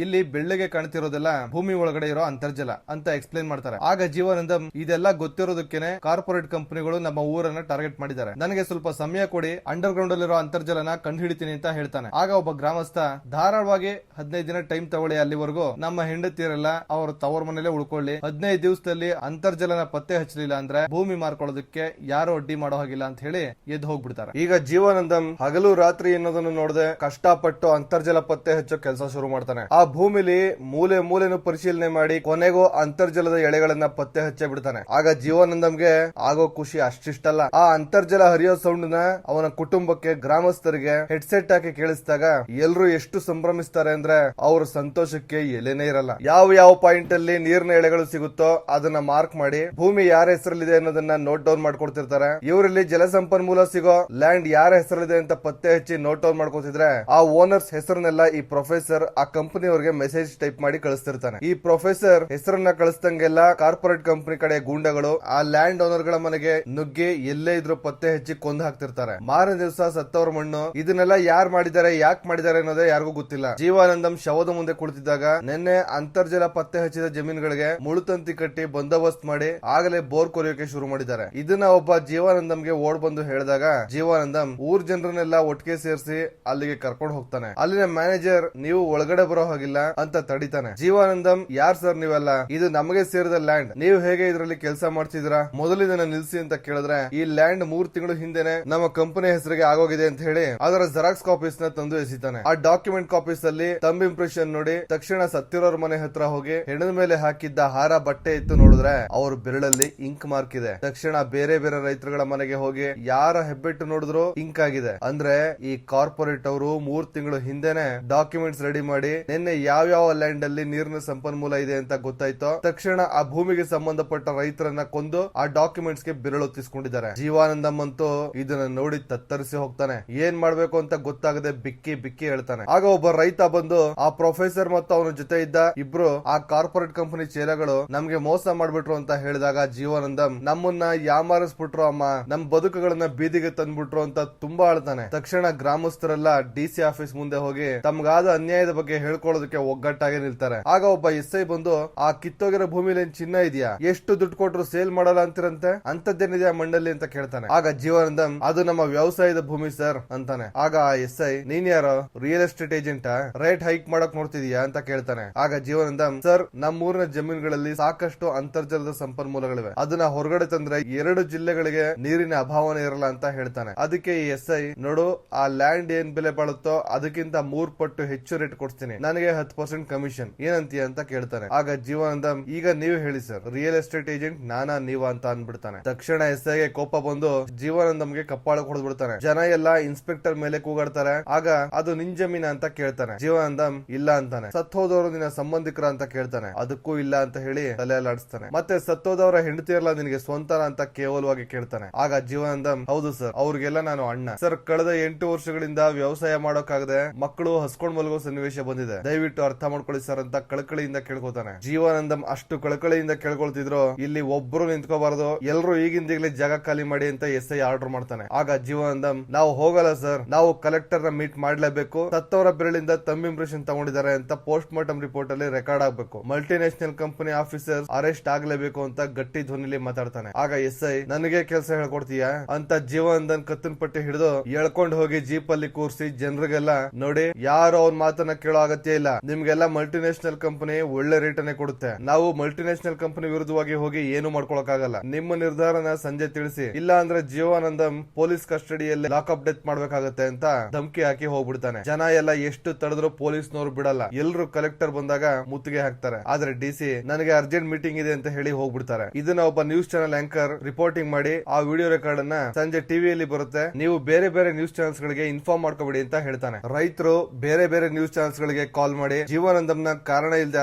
ಇಲ್ಲಿ ಬೆಳ್ಳಗೆ ಕಾಣ್ತಿರೋದೆಲ್ಲ ಭೂಮಿ ಒಳಗಡೆ ಇರೋ ಅಂತರ್ಜಲ ಅಂತ ಎಕ್ಸ್ಪ್ಲೇನ್ ಮಾಡ್ತಾರೆ. ಆಗ ಜೀವನಂದಂ, ಇದೆಲ್ಲ ಗೊತ್ತಿರೋದಕ್ಕೇನೆ ಕಾರ್ಪೊರೇಟ್ ಕಂಪನಿಗಳು ನಮ್ಮ ಊರನ್ನ ಟಾರ್ಗೆಟ್ ಮಾಡಿದ್ದಾರೆ, ನನಗೆ ಸ್ವಲ್ಪ ಸಮಯ ಕೊಡಿ, ಅಂಡರ್ ಗ್ರೌಂಡ್ ಅಲ್ಲಿರೋ ಅಂತರ್ಜಲನ ಕಂಡು ಹಿಡಿತೀನಿ ಅಂತ ಹೇಳ್ತಾನೆ. ಆಗ ಒಬ್ಬ ಗ್ರಾಮಸ್ಥ, ಧಾರಾಳವಾಗಿ 15 ದಿನ ಟೈಮ್ ತಗೊಳ್ಳಿ, ಅಲ್ಲಿವರೆಗೂ ನಮ್ಮ ಹೆಂಡತಿಯರೆಲ್ಲ ಅವ್ರ ತವರ ಮನೇಲೆ ಉಳ್ಕೊಳ್ಳಿ, 15 ದಿವಸದಲ್ಲಿ ಅಂತರ್ಜಲನ ಪತ್ತೆ ಹಚ್ಚಲಿಲ್ಲ ಅಂದ್ರೆ ಭೂಮಿ ಮಾರ್ಕೊಳ್ಳೋದಕ್ಕೆ ಯಾರು ಅಡ್ಡಿ ಮಾಡೋ ಹಾಗಿಲ್ಲ ಅಂತ ಹೇಳಿ ಎದ್ದು ಹೋಗ್ಬಿಡ್ತಾರೆ. ಈಗ ಜೀವನಂದಂ ಹಗಲು ರಾತ್ರಿ ಅನ್ನೋದನ್ನು ನೋಡದೆ ಕಷ್ಟಪಟ್ಟು ಅಂತರ್ಜಲ ಪತ್ತೆ ಹಚ್ಚೋ ಕೆಲಸ ಶುರು ಮಾಡ್ತಾನೆ. ಆ ಭೂಮಿಲಿ ಮೂಲೆ ಮೂಲೆನು ಪರಿಶೀಲನೆ ಮಾಡಿ ಕೊನೆಗೂ ಅಂತರ್ಜಲದ ಎಳೆಗಳನ್ನ ಪತ್ತೆ ಹಚ್ಚೇ ಬಿಡ್ತಾನೆ. ಆಗ ಜೀವನಂದಂಗೆ ಆಗೋ ಖುಷಿ ಅಷ್ಟಿಷ್ಟಲ್ಲ. ಆ ಅಂತರ್ಜಲ ಹರಿಯೋ ಸೌಂಡ್ ನ ಅವನ ಕುಟುಂಬಕ್ಕೆ, ಗ್ರಾಮಸ್ಥರಿಗೆ ಹೆಡ್ಸೆಟ್ ಹಾಕಿ ಕೇಳಿಸಿದಾಗ ಎಲ್ರು ಎಷ್ಟು ಸಂಭ್ರಮಿಸ್ತಾರೆ ಅಂದ್ರೆ ಅವ್ರ ಸಂತೋಷಕ್ಕೆ ಎಲೆನೇ ಇರಲ್ಲ. ಯಾವ ಪಾಯಿಂಟ್ ಅಲ್ಲಿ ನೀರಿನ ಎಳೆಗಳು ಸಿಗುತ್ತೋ ಅದನ್ನ ಮಾರ್ಕ್ ಮಾಡಿ ಭೂಮಿ ಯಾರ ಹೆಸರಲ್ಲಿದೆ ಅನ್ನೋದನ್ನ ನೋಟ್ ಡೌನ್ ಮಾಡ್ಕೊಡ್ತಿರ್ತಾರೆ. ಇವರಲ್ಲಿ ಜಲಸಂಪನ್ಮೂಲ ಸಿಗೋ ಲ್ಯಾಂಡ್ ಯಾರ ಹೆಸರಲ್ಲಿದೆ ಅಂತ ಪತ್ತೆ ಹಚ್ಚಿ ನೋಟ್ ಡೌನ್ ಮಾಡ್ಕೊತಿದ್ರೆ ಆ ಓನರ್ಸ್ ಹೆಸರನ್ನೆಲ್ಲ ಈ ಪ್ರೊಫೆಸರ್ ಆ ಕಂಪನಿ ಅವರಿಗೆ ಮೆಸೇಜ್ ಟೈಪ್ ಮಾಡಿ ಕಳಿಸ್ತಿರ್ತಾನೆ. ಈ ಪ್ರೊಫೆಸರ್ ಹೆಸರನ್ನ ಕಳಿಸ್ದಂಗೆಲ್ಲ ಕಾರ್ಪೊರೇಟ್ ಕಂಪನಿ ಕಡೆ ಗೂಂಡಗಳು ಆ ಲ್ಯಾಂಡ್ ಓನರ್ ಗಳ ಮನೆಗೆ ನುಗ್ಗಿ ಎಲ್ಲೇ ಇದ್ರು ಪತ್ತೆ ಹಚ್ಚಿ ಕೊಂದು ಹಾಕ್ತಿರ್ತಾರೆ. ಮಾರನೇ ದಿವಸ ಸತ್ತವರ ಮಣ್ಣು, ಇದನ್ನೆಲ್ಲ ಯಾರು ಮಾಡಿದ್ದಾರೆ, ಯಾಕೆ ಮಾಡಿದ್ದಾರೆ ಅನ್ನೋದೇ ಯಾರಿಗೂ ಗೊತ್ತಿಲ್ಲ. ಜೀವಾನಂದಂ ಶವದ ಮುಂದೆ ಕುಳಿತಿದ್ದಾಗ ನಿನ್ನೆ ಅಂತರ್ಜಲ ಪತ್ತೆ ಹಚ್ಚಿದ ಜಮೀನುಗಳಿಗೆ ಮುಳುತಂತಿ ಕಟ್ಟಿ ಬಂದೋಬಸ್ತ್ ಮಾಡಿ ಆಗಲೇ ಬೋರ್ ಕೊರೆಯೋಕೆ ಶುರು ಮಾಡಿದ್ದಾರೆ. ಇದನ್ನ ಒಬ್ಬ ಜೀವಾನಂದಂಗೆ ಓಡ್ ಬಂದು ಹೇಳಿದಾಗ ಜೀವಾನಂದಂ ಊರ್ ಜನರನ್ನೆಲ್ಲ ಒಟ್ಟಿಗೆ ಸೇರಿಸಿ ಅಲ್ಲಿಗೆ ಕರ್ಕೊಂಡು ಹೋಗ್ತಾನೆ. ಅಲ್ಲಿನ ಮ್ಯಾನೇಜರ್, ನೀವು ಒಳಗಡೆ ಬರೋ ಹಾಗಿಲ್ಲ ಅಂತ ತಡಿತಾನೆ. ಜೀವಾನಂದಂ, ಯಾರ್ ಸರ್ ನೀವೆಲ್ಲ, ಇದು ನಮಗೆ ಸೇರಿದ ಲ್ಯಾಂಡ್, ನೀವು ಹೇಗೆ ಇದರಲ್ಲಿ ಕೆಲಸ ಮಾಡ್ತಿದ್ದೀರಾ, ಮೊದಲಿದನ್ನ ನಿಲ್ಸಿ ಅಂತ ಕೇಳಿದ್ರೆ, ಈ ಲ್ಯಾಂಡ್ 3 ತಿಂಗಳು ಹಿಂದೆನೆ ನಮ್ಮ ಕಂಪನಿ ಹೆಸರಿಗೆ ಆಗೋಗಿದೆ ಅಂತ ಹೇಳಿ ಅದರ ಜೆರಾಕ್ಸ್ ಕಾಪೀಸ್ ನ ತಂದು ಎಸಿತಾನೆ. ಆ ಡಾಕ್ಯುಮೆಂಟ್ ಕಾಪೀಸ್ ಅಲ್ಲಿ ತಂಬ್ ಇಂಪ್ರೆಷನ್ ನೋಡಿ ತಕ್ಷಣ ಸತ್ತಿರೋರ್ ಮನೆ ಹತ್ರ ಹೋಗಿ ಹೆಣದ ಮೇಲೆ ಹಾಕಿದ್ದ ಹಾರ ಬಟ್ಟೆ ಇತ್ತು ನೋಡಿದ್ರೆ ಅವ್ರ ಬೆರಳಲ್ಲಿ ಇಂಕ್ ಮಾರ್ಕ್ ಇದೆ. ತಕ್ಷಣ ಬೇರೆ ಬೇರೆ ರೈತರುಗಳ ಮನೆಗೆ ಹೋಗಿ ಯಾರ ಹೆಬ್ಬೆಟ್ಟು ನೋಡಿದ್ರು ಇಂಕ್ ಆಗಿದೆ. ಅಂದ್ರೆ ಈ ಕಾರ್ಪೊರೇಟ್ ಅವರು 3 ತಿಂಗಳು ಹಿಂದೆನೆ ಡಾಕ್ಯುಮೆಂಟ್ಸ್ ರೆಡಿ ಮಾಡಿ ನಿನ್ನೆ ಯಾವ ಲ್ಯಾಂಡ್ ಅಲ್ಲಿ ನೀರಿನ ಸಂಪನ್ಮೂಲ ಇದೆ ಅಂತ ಗೊತ್ತಾಯ್ತೋ ತಕ್ಷಣ ಆ ಭೂಮಿಗೆ ಸಂಬಂಧಪಟ್ಟ ರೈತರನ್ನ ಕೊಂದು ಆ ಡಾಕ್ಯುಮೆಂಟ್ಸ್ ಗೆ ಬೆರಳೊತ್ತಿಸ್ಕೊಂಡಿದ್ದಾರೆ. ಜೀವಾನಂದಂ ಅಂತೂ ಇದನ್ನ ನೋಡಿ ತತ್ತರಿಸಿ ಹೋಗ್ತಾನೆ. ಏನ್ ಮಾಡ್ಬೇಕು ಅಂತ ಗೊತ್ತಾಗದೆ ಬಿಕ್ಕಿ ಬಿಕ್ಕಿ ಹೇಳ್ತಾನೆ. ಆಗ ಒಬ್ಬ ರೈತ ಬಂದು ಆ ಪ್ರೊಫೆಸರ್ ಮತ್ತು ಅವನ ಜೊತೆ ಇದ್ದ ಇಬ್ರು ಆ ಕಾರ್ಪೊರೇಟ್ ಕಂಪನಿ ಚೇಲಗಳು ನಮ್ಗೆ ಮೋಸ ಮಾಡ್ಬಿಟ್ರು ಅಂತ ಹೇಳಿದಾಗ ಜೀವಾನಂದಂ, ನಮ್ಮನ್ನ ಯಾಮಾರಿಸ್ಬಿಟ್ರು ಅಮ್ಮ, ನಮ್ ಬದುಕುಗಳನ್ನ ಬೀದಿಗೆ ತಂದ್ಬಿಟ್ರು ಅಂತ ತುಂಬಾ ಅಳ್ತಾನೆ. ತಕ್ಷಣ ಗ್ರಾಮಸ್ಥರೆಲ್ಲ ಡಿಸಿ ಆಫೀಸ್ ಮುಂದೆ ಹೋಗಿ ತಮ್ಗಾದ ಅನ್ಯಾಯದ ಬಗ್ಗೆ ಹೇಳ್ಕೊಳ್ಳೋದಕ್ಕೆ ಒಗ್ಗಟ್ಟಾಗಿ ನಿಲ್ತಾರೆ. ಆಗ ಒಬ್ಬ ಎಸ್ಐ ಬಂದು, ಆ ಕಿತ್ತೋಗಿರೋ ಭೂಮಿಲಿ ಚಿನ್ನ ಇದೆಯಾ, ಎಷ್ಟು ದುಡ್ಡು ಕೊಟ್ರು ಸೇಲ್ ಮಾಡಲ್ಲ ಅಂತಿರಂತೆ, ಅಂತದ್ದೇನಿದೆ ಮಂಡಳಿ ಅಂತ ಕೇಳ್ತಾನೆ. ಆಗ ಜೀವಾನಂದಂ, ಅದು ನಮ್ಮ ವ್ಯವಸಾಯದ ಭೂಮಿ ಸರ್ ಅಂತಾನೆ. ಆಗ ಆ ಎಸ್ಐ, ನೀನ್ ಯಾರೋ real estate agent, rate hike ಮಾಡಕ್ ನೋಡ್ತಿದ್ಯಾ ಅಂತ ಕೇಳ್ತಾನೆ. ಆಗ ಜೀವಾನಂದಂ, ಸರ್ ನಮ್ಮೂರಿನ ಜಮೀನುಗಳಲ್ಲಿ ಸಾಕಷ್ಟು ಅಂತರ್ಜಲದ ಸಂಪನ್ಮೂಲಗಳಿವೆ, ಅದನ್ನ ಹೊರಗಡೆ ತಂದ್ರೆ 2 ಜಿಲ್ಲೆಗಳಿಗೆ ನೀರಿನ ಅಭಾವನೆ ಇರಲ್ಲ ಅಂತ ಹೇಳ್ತಾನೆ. ಅದಕ್ಕೆ ಈ ಎಸ್ಐ, ನೋಡು ಆ ಲ್ಯಾಂಡ್ ಏನ್ ಬೆಲೆ ಬಾಳುತ್ತೋ ಅದಕ್ಕಿಂತ 3 ಪಟ್ಟು ಹೆಚ್ಚು ರೇಟ್ ಕೊಡ್ತೀನಿ, ನನಗೆ 10% ಕಮಿಷನ್, ಏನಂತೀಯ ಅಂತ ಕೇಳ್ತಾನೆ. ಆಗ ಜೀವಾನಂದಂ, ಈಗ ನೀವು ಹೇಳಿ ಸರ್, ರಿಯಲ್ ಎಸ್ಟೇಟ್ ಏಜೆಂಟ್ ನಾನಾ ನೀವಾ ಅಂತ ಅನ್ಬಿಡ್ತಾನೆ. ತಕ್ಷಣ ಎಸ್ಐಗೆ ಕೋಪ ಬಂದು ಜೀವಾನಂದಂಗೆ ಕಪ್ಪಾಳಕ್ಕೆ ಹೊಡೆದ್ಬಿಡ್ತಾನೆ. ಜನ ಎಲ್ಲ ಇನ್ಸ್ಪೆಕ್ಟರ್ ಮೇಲೆ ಕೂಗಾಡ್ತಾರೆ. ಆಗ ಅದು ನಿನ್ ಜಮೀನ ಅಂತ ಕೇಳ್ತಾನೆ. ಜೀವಾನಂದಂ ಇಲ್ಲ ಅಂತಾನೆ. ಸತ್ತೋದವರು ನಿನ್ನ ಸಂಬಂಧಿಕರ ಅಂತ ಕೇಳ್ತಾನೆ. ಅದಕ್ಕೂ ಇಲ್ಲ ಅಂತ ಹೇಳಿ ತಲೆ ಅಲ್ಲಾಡಿಸ್ತಾನೆ. ಮತ್ತೆ ಸತ್ತೋದವರ ಹೆಂಡತಿಯಲ್ಲ ನಿನಗೆ ಸ್ವಂತನ ಅಂತ ಕೇವಲವಾಗಿ ಕೇಳ್ತಾನೆ. ಆಗ ಜೀವಾನಂದಂ ಹೌದು ಸರ್, ಅವ್ರಿಗೆಲ್ಲ ನಾನು ಅಣ್ಣ ಸರ್. ಕಳೆದ 8 ವರ್ಷಗಳಿಂದ ವ್ಯವಸಾಯ ಮಾಡೋಕಾಗದೆ ಮಕ್ಕಳು ಹಸ್ಕೊಂಡ್ ಮಲಗೋ ಸನ್ನಿವೇಶ ಬಂದಿದೆ, ದಯವಿಟ್ಟು ಅರ್ಥ ಮಾಡ್ಕೊಳ್ಳಿ ಸರ್ ಅಂತ ಕಳಕಳಿಯಿಂದ ಕೇಳ್ಕೊತಾನೆ. ಜೀವಾನಂದಂ ಅಷ್ಟು ಕಳಕಳಿಯಿಂದ ಕೇಳ್ಕೊಳ್ತಿದ್ರು ಇಲ್ಲಿ ಒಬ್ರು ನಿಂತ್ಕೋಬಾರದು, ಎಲ್ರು ಈಗಿಂದೀಗ್ಲೇ ಜಾಗ ಖಾಲಿ ಮಾಡಿ ಅಂತ SI ಆರ್ಡರ್ ಮಾಡ್ತಾನೆ. ಆಗ ಜೀವಾನಂದಂ ನಾವು ಹೋಗಲ್ಲ ಸರ್, ನಾವು ಕಲೆಕ್ಟರ್ ನ ಮೀಟ್ ಮಾಡ್ಲೇಬೇಕು, ಸತ್ತವರ ಬೆರಳಿಂದ ತಮ್ ಇಂಪ್ರೆಷನ್ ತಗೊಂಡಿದ್ದಾರೆ ಅಂತ ಪೋಸ್ಟ್ ಮಾರ್ಟಮ್ ರಿಪೋರ್ಟ್ ಅಲ್ಲಿ ರೆಕಾರ್ಡ್ ಆಗ್ಬೇಕು, ಮಲ್ಟಿನ್ಯಾಷನಲ್ ಕಂಪನಿ ಆಫೀಸರ್ ಅರೆಸ್ಟ್ ಆಗ್ಲೇಬೇಕು ಅಂತ ಗಟ್ಟಿ ಧ್ವನಿಲಿ ಮಾತಾಡ್ತಾನೆ. ಆಗ SI ನನಗೆ ಕೆಲಸ ಹೇಳ್ಕೊಡ್ತೀಯಾ ಅಂತ ಜೀವಾನಂದನ್ ಕತ್ತನ್ ಪಟ್ಟಿ ಹಿಡಿದು ಎಳ್ಕೊಂಡ್ ಹೋಗಿ ಜೀಪ್ ಅಲ್ಲಿ ಕೂರಿಸಿ ಜನರಿಗೆಲ್ಲ ನೋಡಿ ಯಾರು ಅವ್ನ ಮಾತನ್ನ ಕೇಳೋ ಅಗತ್ಯ ಇಲ್ಲ, ನಿಮ್ಗೆಲ್ಲ ಮಲ್ಟಿನ್ಯಾಷನಲ್ ಕಂಪನಿ ಒಳ್ಳೆ ರೇಟ್ ಅನ್ನೇ ಕೊಡುತ್ತೆ, ನಾವು ಮಲ್ಟಿನ್ಯಾಷನಲ್ ಕಂಪನಿ ವಿರುದ್ಧವಾಗಿ ಹೋಗಿ ಏನು ಮಾಡ್ಕೊಳಕ್ಕಾಗಲ್ಲ, ನಿಮ್ಮ ನಿರ್ಧಾರನ ಸಂಜೆ ತಿಳಿಸಿ, ಇಲ್ಲ ಅಂದ್ರೆ ಜೀವಾನಂದಂ ಪೊಲೀಸ್ ಕಸ್ಟಡಿಯಲ್ಲಿ ಲಾಕ್ಅಪ್ ಡೆತ್ ಮಾಡ್ಬೇಕಾಗತ್ತೆ ಅಂತ ಧಮಕಿ ಹಾಕಿ ಹೋಗ್ಬಿಡ್ತಾನೆ. ಜನ ಎಲ್ಲ ಎಷ್ಟು ತಡೆದ್ರು ಪೊಲೀಸ್ನವರು ಬಿಡಲ್ಲ, ಎಲ್ರು ಕಲೆಕ್ಟರ್ ಬಂದಾಗ ಮುತ್ತಿಗೆ ಹಾಕ್ತಾರೆ. ಆದ್ರೆ DC ನನಗೆ ಅರ್ಜೆಂಟ್ ಮೀಟಿಂಗ್ ಇದೆ ಅಂತ ಹೇಳಿ ಹೋಗ್ಬಿಡ್ತಾರೆ. ಇದನ್ನ ಒಬ್ಬ ನ್ಯೂಸ್ ಚಾನೆಲ್ ಆಂಕರ್ ರಿಪೋರ್ಟಿಂಗ್ ಮಾಡಿ ಆ ವಿಡಿಯೋ ರೆಕಾರ್ಡ್ ಅನ್ನ ಸಂಜೆ ಟಿವಿಯಲ್ಲಿ ಬರುತ್ತೆ, ನೀವು ಬೇರೆ ಬೇರೆ ನ್ಯೂಸ್ ಚಾನೆಲ್ಸ್ ಗಳಿಗೆ ಇನ್ಫಾರ್ಮ್ ಮಾಡ್ಕೋಬೇಡಿ ಅಂತ ಹೇಳ್ತಾನೆ. ರೈತರು ಬೇರೆ ಬೇರೆ ನ್ಯೂಸ್ ಚಾನೆಲ್ಸ್ ಗಳಿಗೆ ಕಾಲ್ ಮಾಡಿ ಜೀವಾನಂದಂನ ಕಾರಣ ಇಲ್ಲದೆ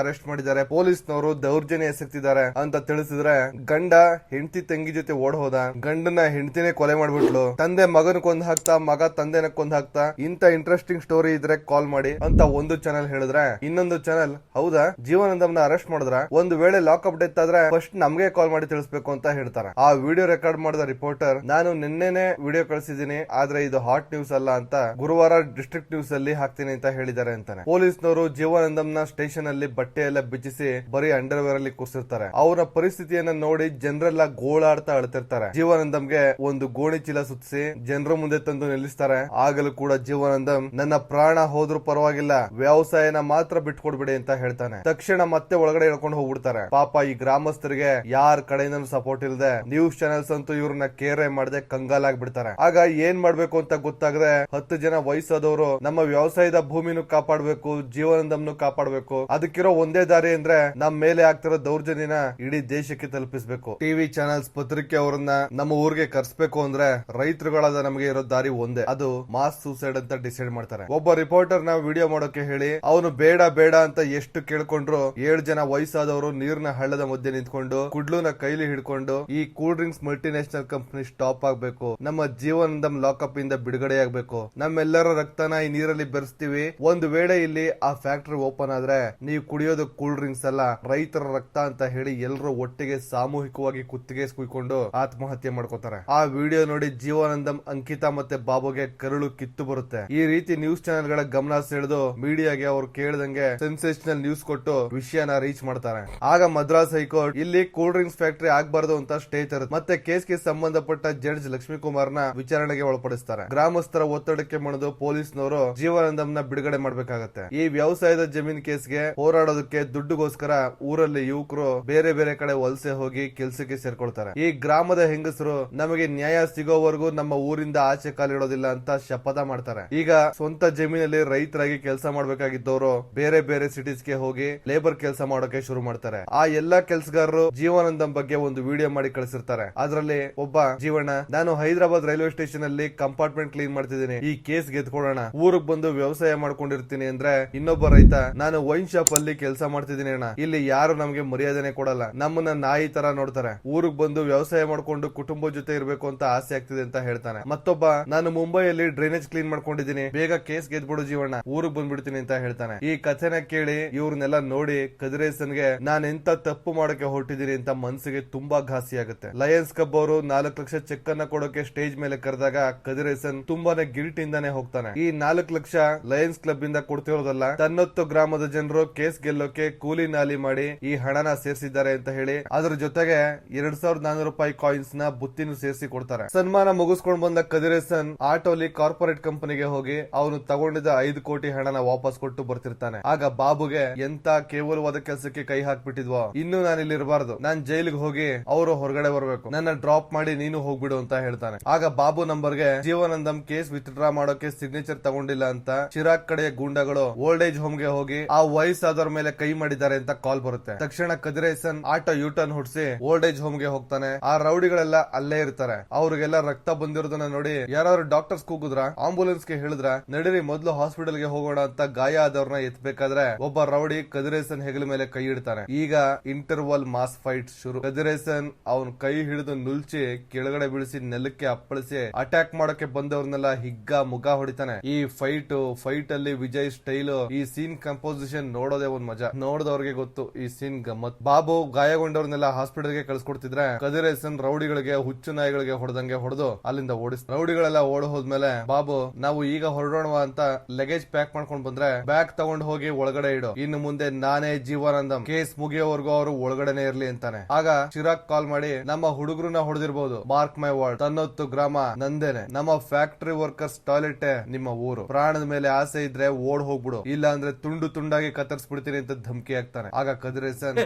ಅರೆಸ್ಟ್ ಮಾಡಿದ್ದಾರೆ, ಪೊಲೀಸ್ನವರು ದೌರ್ಜನ್ಯ ಎಸಗ್ತಿದ್ದಾರೆ ಅಂತ ತಿಳಿಸಿದ್ರೆ ಗಂಡ ಹೆಂಡತಿ ತಂಗಿ ಜೊತೆ ಓಡ್ ಹೋದ, ಗಂಡನ ಹೆಂಡತಿನೇ ಕೊಲೆ ಮಾಡ್ಬಿಟ್ಲು, ತಂದೆ ಮಗನ ಕೊಂದ್ ಹಾಕ್ತಾ, ಮಗ ತಂದೆನ ಕೊಂದ್ ಹಾಕ್ತಾ, ಇಂತ ಇಂಟ್ರೆಸ್ಟಿಂಗ್ ಸ್ಟೋರಿ ಇದ್ರೆ ಕಾಲ್ ಮಾಡಿ ಅಂತ ಒಂದು ಚಾನೆಲ್ ಹೇಳಿದ್ರೆ ಇನ್ನೊಂದು ಚಾನೆಲ್ ಹೌದಾ ಜೀವಾನಂದಮ್ನ ಅರೆಸ್ಟ್ ಮಾಡಿದ್ರ, ಒಂದು ವೇಳೆ ಲಾಕ್ಅಪ್ ಡೆತ್ ಆದ್ರೆ ಫಸ್ಟ್ ನಮ್ಗೆ ಕಾಲ್ ಮಾಡಿ ತಿಳಿಸ್ಬೇಕು ಅಂತ ಹೇಳ್ತಾರೆ. ಆ ವಿಡಿಯೋ ರೆಕಾರ್ಡ್ ಮಾಡಿದ ರಿಪೋರ್ಟರ್ ನಾನು ನಿನ್ನೆನೆ ವಿಡಿಯೋ ಕಳಿಸಿದೀನಿ, ಆದ್ರೆ ಇದು ಹಾಟ್ ನ್ಯೂಸ್ ಅಲ್ಲ ಅಂತ ಗುರುವಾರ ಡಿಸ್ಟ್ರಿಕ್ಟ್ ನ್ಯೂಸ್ ಅಲ್ಲಿ ಹಾಕ್ತೀನಿ ಅಂತ ಹೇಳಿದ್ದಾರೆ ಅಂತಾನೆ. ಪೊಲೀಸ್ನವರು ಜೀವಾನಂದಮ್ನ ಸ್ಟೇಷನ್ ಅಲ್ಲಿ ಬಟ್ಟೆ ಎಲ್ಲ ಬಿಚ್ಚಿಸಿ ಬರೀ ಅಂಡರ್ವೇರ್ ಅಲ್ಲಿ ಕೂರಿಸಿರ್ತಾರೆ. ಅವರ ಪರಿಸ್ಥಿತಿಯನ್ನ ನೋಡಿ ಜನರೆಲ್ಲ ಗೋಳಾಡ್ತಾ ಅಳ್ತಿರ್ತಾರೆ. ಜೀವಾನಂದಂಗೆ ಒಂದು ಗೋಣಿ ಚೀಲ ಸುತ್ತಿಸಿ ಜನರ ಮುಂದೆ ತಂದು ನಿಲ್ಲಿಸ್ತಾರೆ. ಆಗಲೂ ಕೂಡ ಜೀವಾನಂದಂ ನನ್ನ ಪ್ರಾಣ ಹೋದ್ರೂ ಪರವಾಗಿಲ್ಲ, ವ್ಯವಸಾಯನ ಮಾತ್ರ ಬಿಟ್ಕೊಡ್ಬಿಡಿ ಅಂತ ಹೇಳ್ತಾನೆ. ತಕ್ಷಣ ಮತ್ತೆ ಒಳಗಡೆ ಹೇಳ್ಕೊಂಡು ಹೋಗ್ಬಿಡ್ತಾರೆ. ಪಾಪ ಈ ಗ್ರಾಮಸ್ಥರಿಗೆ ಯಾರ ಕಡೆಯಿಂದ ಸಪೋರ್ಟ್ ಇಲ್ಲದೆ ನ್ಯೂಸ್ ಚಾನೆಲ್ಸ್ ಅಂತೂ ಇವ್ರನ್ನ ಕೇರೆ ಮಾಡದೆ ಕಂಗಾಲಾಗ್ಬಿಡ್ತಾರೆ. ಆಗ ಏನ್ ಮಾಡ್ಬೇಕು ಅಂತ ಗೊತ್ತಾಗದೆ 10 ಜನ ವಯಸ್ಸಾದವರು ನಮ್ಮ ವ್ಯವಸಾಯದ ಭೂಮಿನೂ ಕಾಪಾಡ್ಬೇಕು, ಜೀವಾನಂದಂನು ಕಾಪಾಡ್ಬೇಕು, ಅದಕ್ಕಿರೋ ಒಂದೇ ದಾರಿ ಅಂದ್ರೆ ನಮ್ ಮೇಲೆ ಆಗ್ತಿರೋ ದೌರ್ಜನ್ಯನ ಇಡೀ ದೇಶಕ್ಕೆ ತಲುಪಿಸಬೇಕು. ಟಿವಿ ಚಾನೆಲ್ಸ್ ಪತ್ರಿಕೆ ಅವರನ್ನ ನಮ್ಮ ಊರಿಗೆ ಕರ್ಸ್ಬೇಕು ಅಂದ್ರೆ ರೈತರುಗಳಾದ ನಮಗೆ ಇರೋ ದಾರಿ ಒಂದೇ, ಅದು ಮಾಸ್ ಸೂಸೈಡ್ ಅಂತ ಡಿಸೈಡ್ ಮಾಡ್ತಾರೆ. ಒಬ್ಬ ರಿಪೋರ್ಟರ್ ನ ವಿಡಿಯೋ ಮಾಡೋಕೆ ಹೇಳಿ ಅವನು ಬೇಡ ಬೇಡ ಅಂತ ಎಷ್ಟು ಕೇಳ್ಕೊಂಡ್ರು 7 ಜನ ವಯಸ್ಸಾದವರು ನೀರಿನ ಹಳ್ಳದ ಮಧ್ಯೆ ನಿಂತ್ಕೊಂಡು ಕುಡ್ಲುನ ಕೈಲಿ ಹಿಡ್ಕೊಂಡು ಈ cool drinks multinational company stop ಆಗ್ಬೇಕು, ನಮ್ಮ ಜೀವನದಂ ಲಾಕಪ್ ಇಂದ ಬಿಡುಗಡೆ ಆಗ್ಬೇಕು, ನಮ್ಮೆಲ್ಲರ ರಕ್ತನ ಈ ನೀರಲ್ಲಿ ಬೆರೆಸ್ತೀವಿ, ಒಂದು ವೇಳೆ ಇಲ್ಲಿ ಆ ಫ್ಯಾಕ್ಟರಿ ಓಪನ್ ಆದ್ರೆ ನೀವು ಕುಡಿಯೋದು ಕೂಲ್ ಡ್ರಿಂಕ್ಸ್ ಅಲ್ಲ ರೈತರ ರಕ್ತ ಅಂತ ಹೇಳಿ ಎಲ್ಲರೂ ಒಟ್ಟಿಗೆ ಸಾಮೂಹಿಕವಾಗಿ ಕುತ್ತಿಗೆ ಕುಯ್ಕೊಂಡು ಆತ್ಮಹತ್ಯೆ ಮಾಡ್ಕೋತಾರೆ. ಆ ವಿಡಿಯೋ ನೋಡಿ ಜೀವಾನಂದಂ, ಅಂಕಿತಾ ಮತ್ತೆ ಬಾಬುಗೆ ಕರುಳು ಕಿತ್ತು ಬರುತ್ತೆ. ಈ ರೀತಿ ನ್ಯೂಸ್ ಚಾನೆಲ್ ಗಳ ಗಮನ ಸೆಳೆದು ಮೀಡಿಯಾಗೆ ಅವ್ರು ಕೇಳ್ದಂಗೆ ಸೆನ್ಸೇಷನಲ್ ನ್ಯೂಸ್ ಕೊಟ್ಟು ವಿಷಯನ ರೀಚ್ ಮಾಡ್ತಾರೆ. ಆಗ ಮದ್ರಾಸ್ ಹೈಕೋರ್ಟ್ ಇಲ್ಲಿ ಕೂಲ್ ಡ್ರಿಂಕ್ಸ್ ಫ್ಯಾಕ್ಟರಿ ಆಗ್ಬಾರ್ದು ಅಂತ ಸ್ಟೇ ತರುತ್ತೆ. ಮತ್ತೆ ಕೇಸ್ಗೆ ಸಂಬಂಧಪಟ್ಟ ಜಡ್ಜ್ ಲಕ್ಷ್ಮೀಕುಮಾರ್ನ ವಿಚಾರಣೆಗೆ ಒಳಪಡಿಸ್ತಾರೆ. ಗ್ರಾಮಸ್ಥರ ಒತ್ತಡಕ್ಕೆ ಮಣಿದು ಪೊಲೀಸ್ನವರು ಜೀವಾನಂದಂನ ಬಿಡುಗಡೆ ಮಾಡ್ಬೇಕಾಗತ್ತೆ. ಈ ವ್ಯವಸಾಯದ ಜಮೀನ್ ಕೇಸ್ಗೆ ಹೋರಾಡೋದಕ್ಕೆ ದುಡ್ಡುಗೋಸ್ಕರ ಊರಲ್ಲಿ ಯುವಕರು ಬೇರೆ ಬೇರೆ ಕಡೆ ವಲಸೆ ಹೋಗಿ ಕೆಲ್ಸಕ್ಕೆ ಸೇರ್ಕೊಳ್ತಾರೆ. ಈ ಗ್ರಾಮದ ಹೆಂಗಸರು ನಮಗೆ ನ್ಯಾಯ ಸಿಗೋವರೆಗೂ ನಮ್ಮ ಊರಿಂದ ಆಚೆ ಕಾಲಿಡೋದಿಲ್ಲ ಅಂತ ಶಪಥ ಮಾಡ್ತಾರೆ. ಈಗ ಸ್ವಂತ ಜಮೀನಲ್ಲಿ ರೈತರಾಗಿ ಕೆಲಸ ಮಾಡ್ಬೇಕಾಗಿದ್ದವರು ಬೇರೆ ಬೇರೆ ಸಿಟೀಸ್ಗೆ ಹೋಗಿ ಲೇಬರ್ ಕೆಲಸ ಮಾಡೋಕೆ ಶುರು ಮಾಡ್ತಾರೆ. ಆ ಎಲ್ಲಾ ಕೆಲಸಗಾರರು ಜೀವಾನಂದಂ ಬಗ್ಗೆ ಒಂದು ವಿಡಿಯೋ ಮಾಡಿ ಕಳಿಸಿರ್ತಾರೆ. ಅದರಲ್ಲಿ ಒಬ್ಬ ಜೀವನ, ನಾನು ಹೈದರಾಬಾದ್ ರೈಲ್ವೆ ಸ್ಟೇಷನ್ ಅಲ್ಲಿ ಕಂಪಾರ್ಟ್ಮೆಂಟ್ ಕ್ಲೀನ್ ಮಾಡ್ತಿದ್ದೀನಿ, ಈ ಕೇಸ್ ಗೆದ್ಕೊಳ್ಳೋಣ, ಊರಿಗೆ ಬಂದು ವ್ಯವಸಾಯ ಮಾಡ್ಕೊಂಡಿರ್ತೀನಿ ಅಂದ್ರೆ ಇನ್ನೊಬ್ಬ ರೈತ, ನಾನು ವೈನ್ ಶಾಪ್ ಅಲ್ಲಿ ಕೆಲಸ ಮಾಡ್ತಿದ್ದೀನಿ ಅಣ್ಣ, ಇಲ್ಲಿ ಯಾರು ನಮ್ಗೆ ಮರ್ಯಾದನೆ ಕೊಡಲ್ಲ, ನಮ್ಮನ್ನ ನಾಯಿ ತರ ನೋಡ್ತಾರೆ, ಊರಿಗೆ ಬಂದು ವ್ಯವಸಾಯ ಮಾಡ್ಕೊಂಡು ಕುಟುಂಬ ಜೊತೆ ಇರ್ಬೇಕು ಅಂತ ಆಸೆ ಆಗ್ತಿದೆ ಅಂತ ಹೇಳ್ತಾನೆ. ಮತ್ತೊಬ್ಬ, ನಾನು ಮುಂಬೈಯಲ್ಲಿ ಡ್ರೈನೇಜ್ ಕ್ಲೀನ್ ಮಾಡ್ಕೊಂಡಿದ್ದೀನಿ, ಬೇಗ ಕೇಸ್ ಗೆದ್ಬಿಡು ಜೀವಣ್ಣ, ಊರಿಗೆ ಬಂದ್ಬಿಡ್ತೀನಿ ಅಂತ ಹೇಳ್ತಾನೆ. ಈ ಕಥೆನ ಕೇಳಿ ಇವ್ರನ್ನೆಲ್ಲ ನೋಡಿ ಕದಿರೇಸನ್ಗೆ ನಾನು ಎಂತ ತಪ್ಪು ಮಾಡೋಕೆ ಹೊರಟಿದ್ದೀನಿ ಅಂತ ಮನ್ಸಿಗೆ ತುಂಬಾ ಘಾಸಿ ಆಗುತ್ತೆ. ಲಯನ್ಸ್ ಕ್ಲಬ್ ಅವರು 4 ಲಕ್ಷ ಚೆಕ್ ಅನ್ನ ಕೊಡೋಕೆ ಸ್ಟೇಜ್ ಮೇಲೆ ಕರೆದಾಗ ಕದಿರೇಸನ್ ತುಂಬಾನೇ ಗಿಲ್ಟ್ ಇಂದಾನೆ ಹೋಗ್ತಾನೆ. ಈ 4 ಲಕ್ಷ ಲಯನ್ಸ್ ಕ್ಲಬ್ ಇಂದ ಕೊಡ್ತಿರೋದಲ್ಲ, ತನ್ನೊತ್ತು ಗ್ರಾಮದ ಜನರು ಕೇಸ್ ಗೆಲ್ಲೋಕೆ ಕೂಲಿ ನಾಲಿ ಮಾಡಿ ಈ ಹಣನ ಸೇರಿಸಿದ್ದಾರೆ ಅಂತ ಹೇಳಿ ಅದ್ರ ಜೊತೆಗೆ 2400 ರೂಪಾಯಿ ಕಾಯಿನ್ಸ್ ನ ಬುತ್ತಿನೂ ಸೇರಿಸಿ ಕೊಡ್ತಾರೆ. ಸನ್ಮಾನ ಮುಗಿಸ್ಕೊಂಡು ಬಂದ ಕದಿರೇಸನ್ ಆಟೋಲಿ ಕಾರ್ಪೊರೇಟ್ ಕಂಪನಿಗೆ ಹೋಗಿ ಅವನು ತಗೊಂಡಿದ್ದ 5 ಕೋಟಿ ಹಣನ ವಾಪಸ್ ಕೊಟ್ಟು ಬರ್ತಿರ್ತಾನೆ. ಆಗ ಬಾಬುಗೆ ಎಂತ ಕೇವಲವಾದ ಕೆಲಸಕ್ಕೆ ಕೈ ಹಾಕ್ಬಿಟ್ಟಿದ್ವೋ, ಇನ್ನು ನಾನು ಇಲ್ಲಿ ಇರಬಾರ್ದು, ನಾನ್ ಜೈಲಿಗೆ ಹೋಗಿ ಅವರು ಹೊರಗಡೆ ಬರ್ಬೇಕು, ನನ್ನ ಡ್ರಾಪ್ ಮಾಡಿ ನೀನು ಹೋಗ್ಬಿಡು ಅಂತ ಹೇಳ್ತಾನೆ. ಆಗ ಬಾಬು ನಂಬರ್ಗೆ ಜೀವಾನಂದಂ ಕೇಸ್ ವಿತ್ಡ್ರಾ ಮಾಡೋಕೆ ಸಿಗ್ನೇಚರ್ ತಗೊಂಡಿಲ್ಲ ಅಂತ ಚಿರಾಗ್ ಕಡೆಯ ಗೂಂಡಗಳು ಓಲ್ಡ್ ಏಜ್ ಹೋಮ್ ಗೆ ಹೋಗಿ ಆ ವಯಸ್ಸಾದವ್ರ ಮೇಲೆ ಕೈ ಮಾಡಿದ್ದಾರೆ ಅಂತ ಕಾಲ್ ಬರುತ್ತೆ. ತಕ್ಷಣ ಕದಿರೇಸನ್ ಆಟೋ ಯೂಟರ್ನ್ ಹೊಡ್ಸಿ ಓಲ್ಡ್ ಏಜ್ ಹೋಮ್ ಗೆ ಹೋಗ್ತಾನೆ. ಆ ರೌಡಿಗಳೆಲ್ಲ ಅಲ್ಲೇ ಇರ್ತಾರೆ. ಅವ್ರಿಗೆಲ್ಲ ರಕ್ತ ಬಂದಿರೋದನ್ನ ನೋಡಿ ಯಾರಾದ್ರೂ ಡಾಕ್ಟರ್ಸ್ ಕೂಗುದ್ರ ನೋಡಿದ್ರ ಆಂಬುಲೆನ್ಸ್ ಗೆ ಹೇಳಿದ್ರ ನಡೀರಿ ಮೊದ್ಲು ಹಾಸ್ಪಿಟಲ್ ಗೆ ಹೋಗೋಣ ಅಂತ ಗಾಯ ಆದವ್ರನ್ನ ಎತ್ಬೇಕಾದ್ರೆ ಒಬ್ಬ ರೌಡಿ ಕದಿರೇಸನ್ ಹೆಗಲ ಮೇಲೆ ಕೈ ಇಡ್ತಾನೆ. ಈಗ ಇಂಟರ್ವಲ್ ಮಾಸ್ ಫೈಟ್ ಶುರು. ಕದಿರೇಸನ್ ಅವನ್ ಕೈ ಹಿಡಿದು ನುಲ್ಚಿ ಕೆಳಗಡೆ ಬೀಳಿಸಿ ನೆಲಕ್ಕೆ ಅಪ್ಪಳಿಸಿ ಅಟ್ಯಾಕ್ ಮಾಡಕ್ಕೆ ಬಂದವ್ರನ್ನೆಲ್ಲ ಹಿಗ್ಗ ಮುಗ ಹೊಡಿತಾನೆ. ಈ ಫೈಟ್ ಅಲ್ಲಿ ವಿಜಯ್ ಸ್ಟೈಲ್, ಈ ಸೀನ್ ಕಂಪೋಸಿಷನ್ ನೋಡೋದೇ ಒಂದ್ ಮಜಾ. ನೋಡಿದವ್ರಿಗೆ ಗೊತ್ತು ಈ ಸೀನ್ ಗಮ್ಮತ್. ಬಾಬು ಗಾಯಗೊಂಡವ್ರನ್ನೆಲ್ಲ ಹಾಸ್ಪಿಟಲ್ ಗೆ ಕಳ್ಸಿಕೊಡ್ತಿದ್ರೆ ಕದಿರೇಸನ್ ರೌಡಿಗಳಿಗೆ ಹುಚ್ಚು ನಾಯಿಗಳಿಗೆ ಹೊಡೆದಂಗೆ ಹೊಡೆದು ಅಲ್ಲಿಂದ ಓಡಿಸ್. ರೌಡಿಗಳೆಲ್ಲ ಓಡ್ ಹೋದ್ಮೇಲೆ ಬಾಬು ನಾವು ಈಗ ಹೊರಡೋಣ ಅಂತ ಲಗೇಜ್ ಪ್ಯಾಕ್ ಮಾಡ್ಕೊಂಡ್ ಬಂದ್ರೆ ಬ್ಯಾಗ್ ತಗೊಂಡ್ ಹೋಗಿ ಒಳಗಡೆ ಇಡು, ಇನ್ನು ಮುಂದೆ ನಾನೇ ಜೀವಾನಂದಂ, ಕೇಸ್ ಮುಗಿಯೋವರೆಗೂ ಅವರು ಒಳಗಡೆನೆ ಇರ್ಲಿ ಅಂತಾನೆ. ಆಗ ಚಿರಾಗ್ ಕಾಲ್ ಮಾಡಿ ನಮ್ಮ ಹುಡುಗರನ್ನ ಹೊಡೆದಿರ್ಬೋದು, ಮಾರ್ಕ್ ಮೈ ವರ್ಡ್, ತನ್ನೊತ್ತು ಗ್ರಾಮ ನಂದೇನೆ, ನಮ್ಮ ಫ್ಯಾಕ್ಟರಿ ವರ್ಕರ್ಸ್ ಟಾಯ್ಲೆಟ್ ನಿಮ್ಮ ಊರು, ಪ್ರಾಣದ ಮೇಲೆ ಆಸೆ ಇದ್ರೆ ಓಡ್ ಹೋಗ್ಬಿಡು, ಇಲ್ಲ ಅಂದ್ರೆ ತುಂಡು ತುಂಡಾಗಿ ಕತ್ತರಿಸ್ಬಿಡ್ತೀನಿ ಅಂತ ಧಮಕಿ ಹಾಕ್ತಾನೆ. ಆಗ ಕದಿರೇಸನ್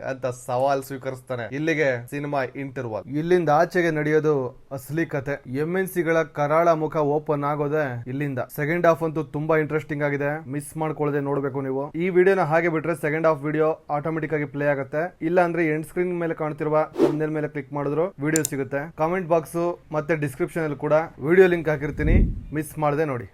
ಅಂತ ಸವಾಲ್ ಸ್ವೀಕರಿಸ್ತಾನೆ. ಇಲ್ಲಿಗೆ ಸಿನಿಮಾ ಇಂಟರ್ವಲ್. ಇಲ್ಲಿಂದ ಆಚೆಗೆ ನಡೆಯೋದು ಅಸಲಿ ಕತೆ. MNC ಗಳ ಕರಾಳ ಮುಖ ಓಪನ್ ಆಗೋದೆ ಇಲ್ಲಿಂದ. ಸೆಕೆಂಡ್ ಹಾಫ್ ಅಂತೂ ತುಂಬಾ ಇಂಟ್ರೆಸ್ಟಿಂಗ್ ಆಗಿದೆ, ಮಿಸ್ ಮಾಡ್ಕೊಳ್ಳದೆ ನೋಡ್ಬೇಕು ನೀವು. ಈ ವಿಡಿಯೋನ ಹಾಗೆ ಬಿಟ್ರೆ ಸೆಕೆಂಡ್ ಹಾಫ್ ವಿಡಿಯೋ ಆಟೋಮೆಟಿಕ್ ಆಗಿ ಪ್ಲೇ ಆಗುತ್ತೆ. ಇಲ್ಲ ಅಂದ್ರೆ ಎಂಡ್ ಸ್ಕ್ರೀನ್ ಮೇಲೆ ಕಾಣ್ತಿರುವ ಥಂಬ್ನೇಲ್ ಮೇಲೆ ಕ್ಲಿಕ್ ಮಾಡಿದ್ರು ವಿಡಿಯೋ ಸಿಗುತ್ತೆ. ಕಾಮೆಂಟ್ ಬಾಕ್ಸ್ ಮತ್ತೆ ಡಿಸ್ಕ್ರಿಪ್ಷನ್ ಅಲ್ಲಿ ಕೂಡ ವಿಡಿಯೋ ಲಿಂಕ್ ಹಾಕಿರ್ತೀನಿ, ಮಿಸ್ ಮಾಡದೆ ನೋಡಿ.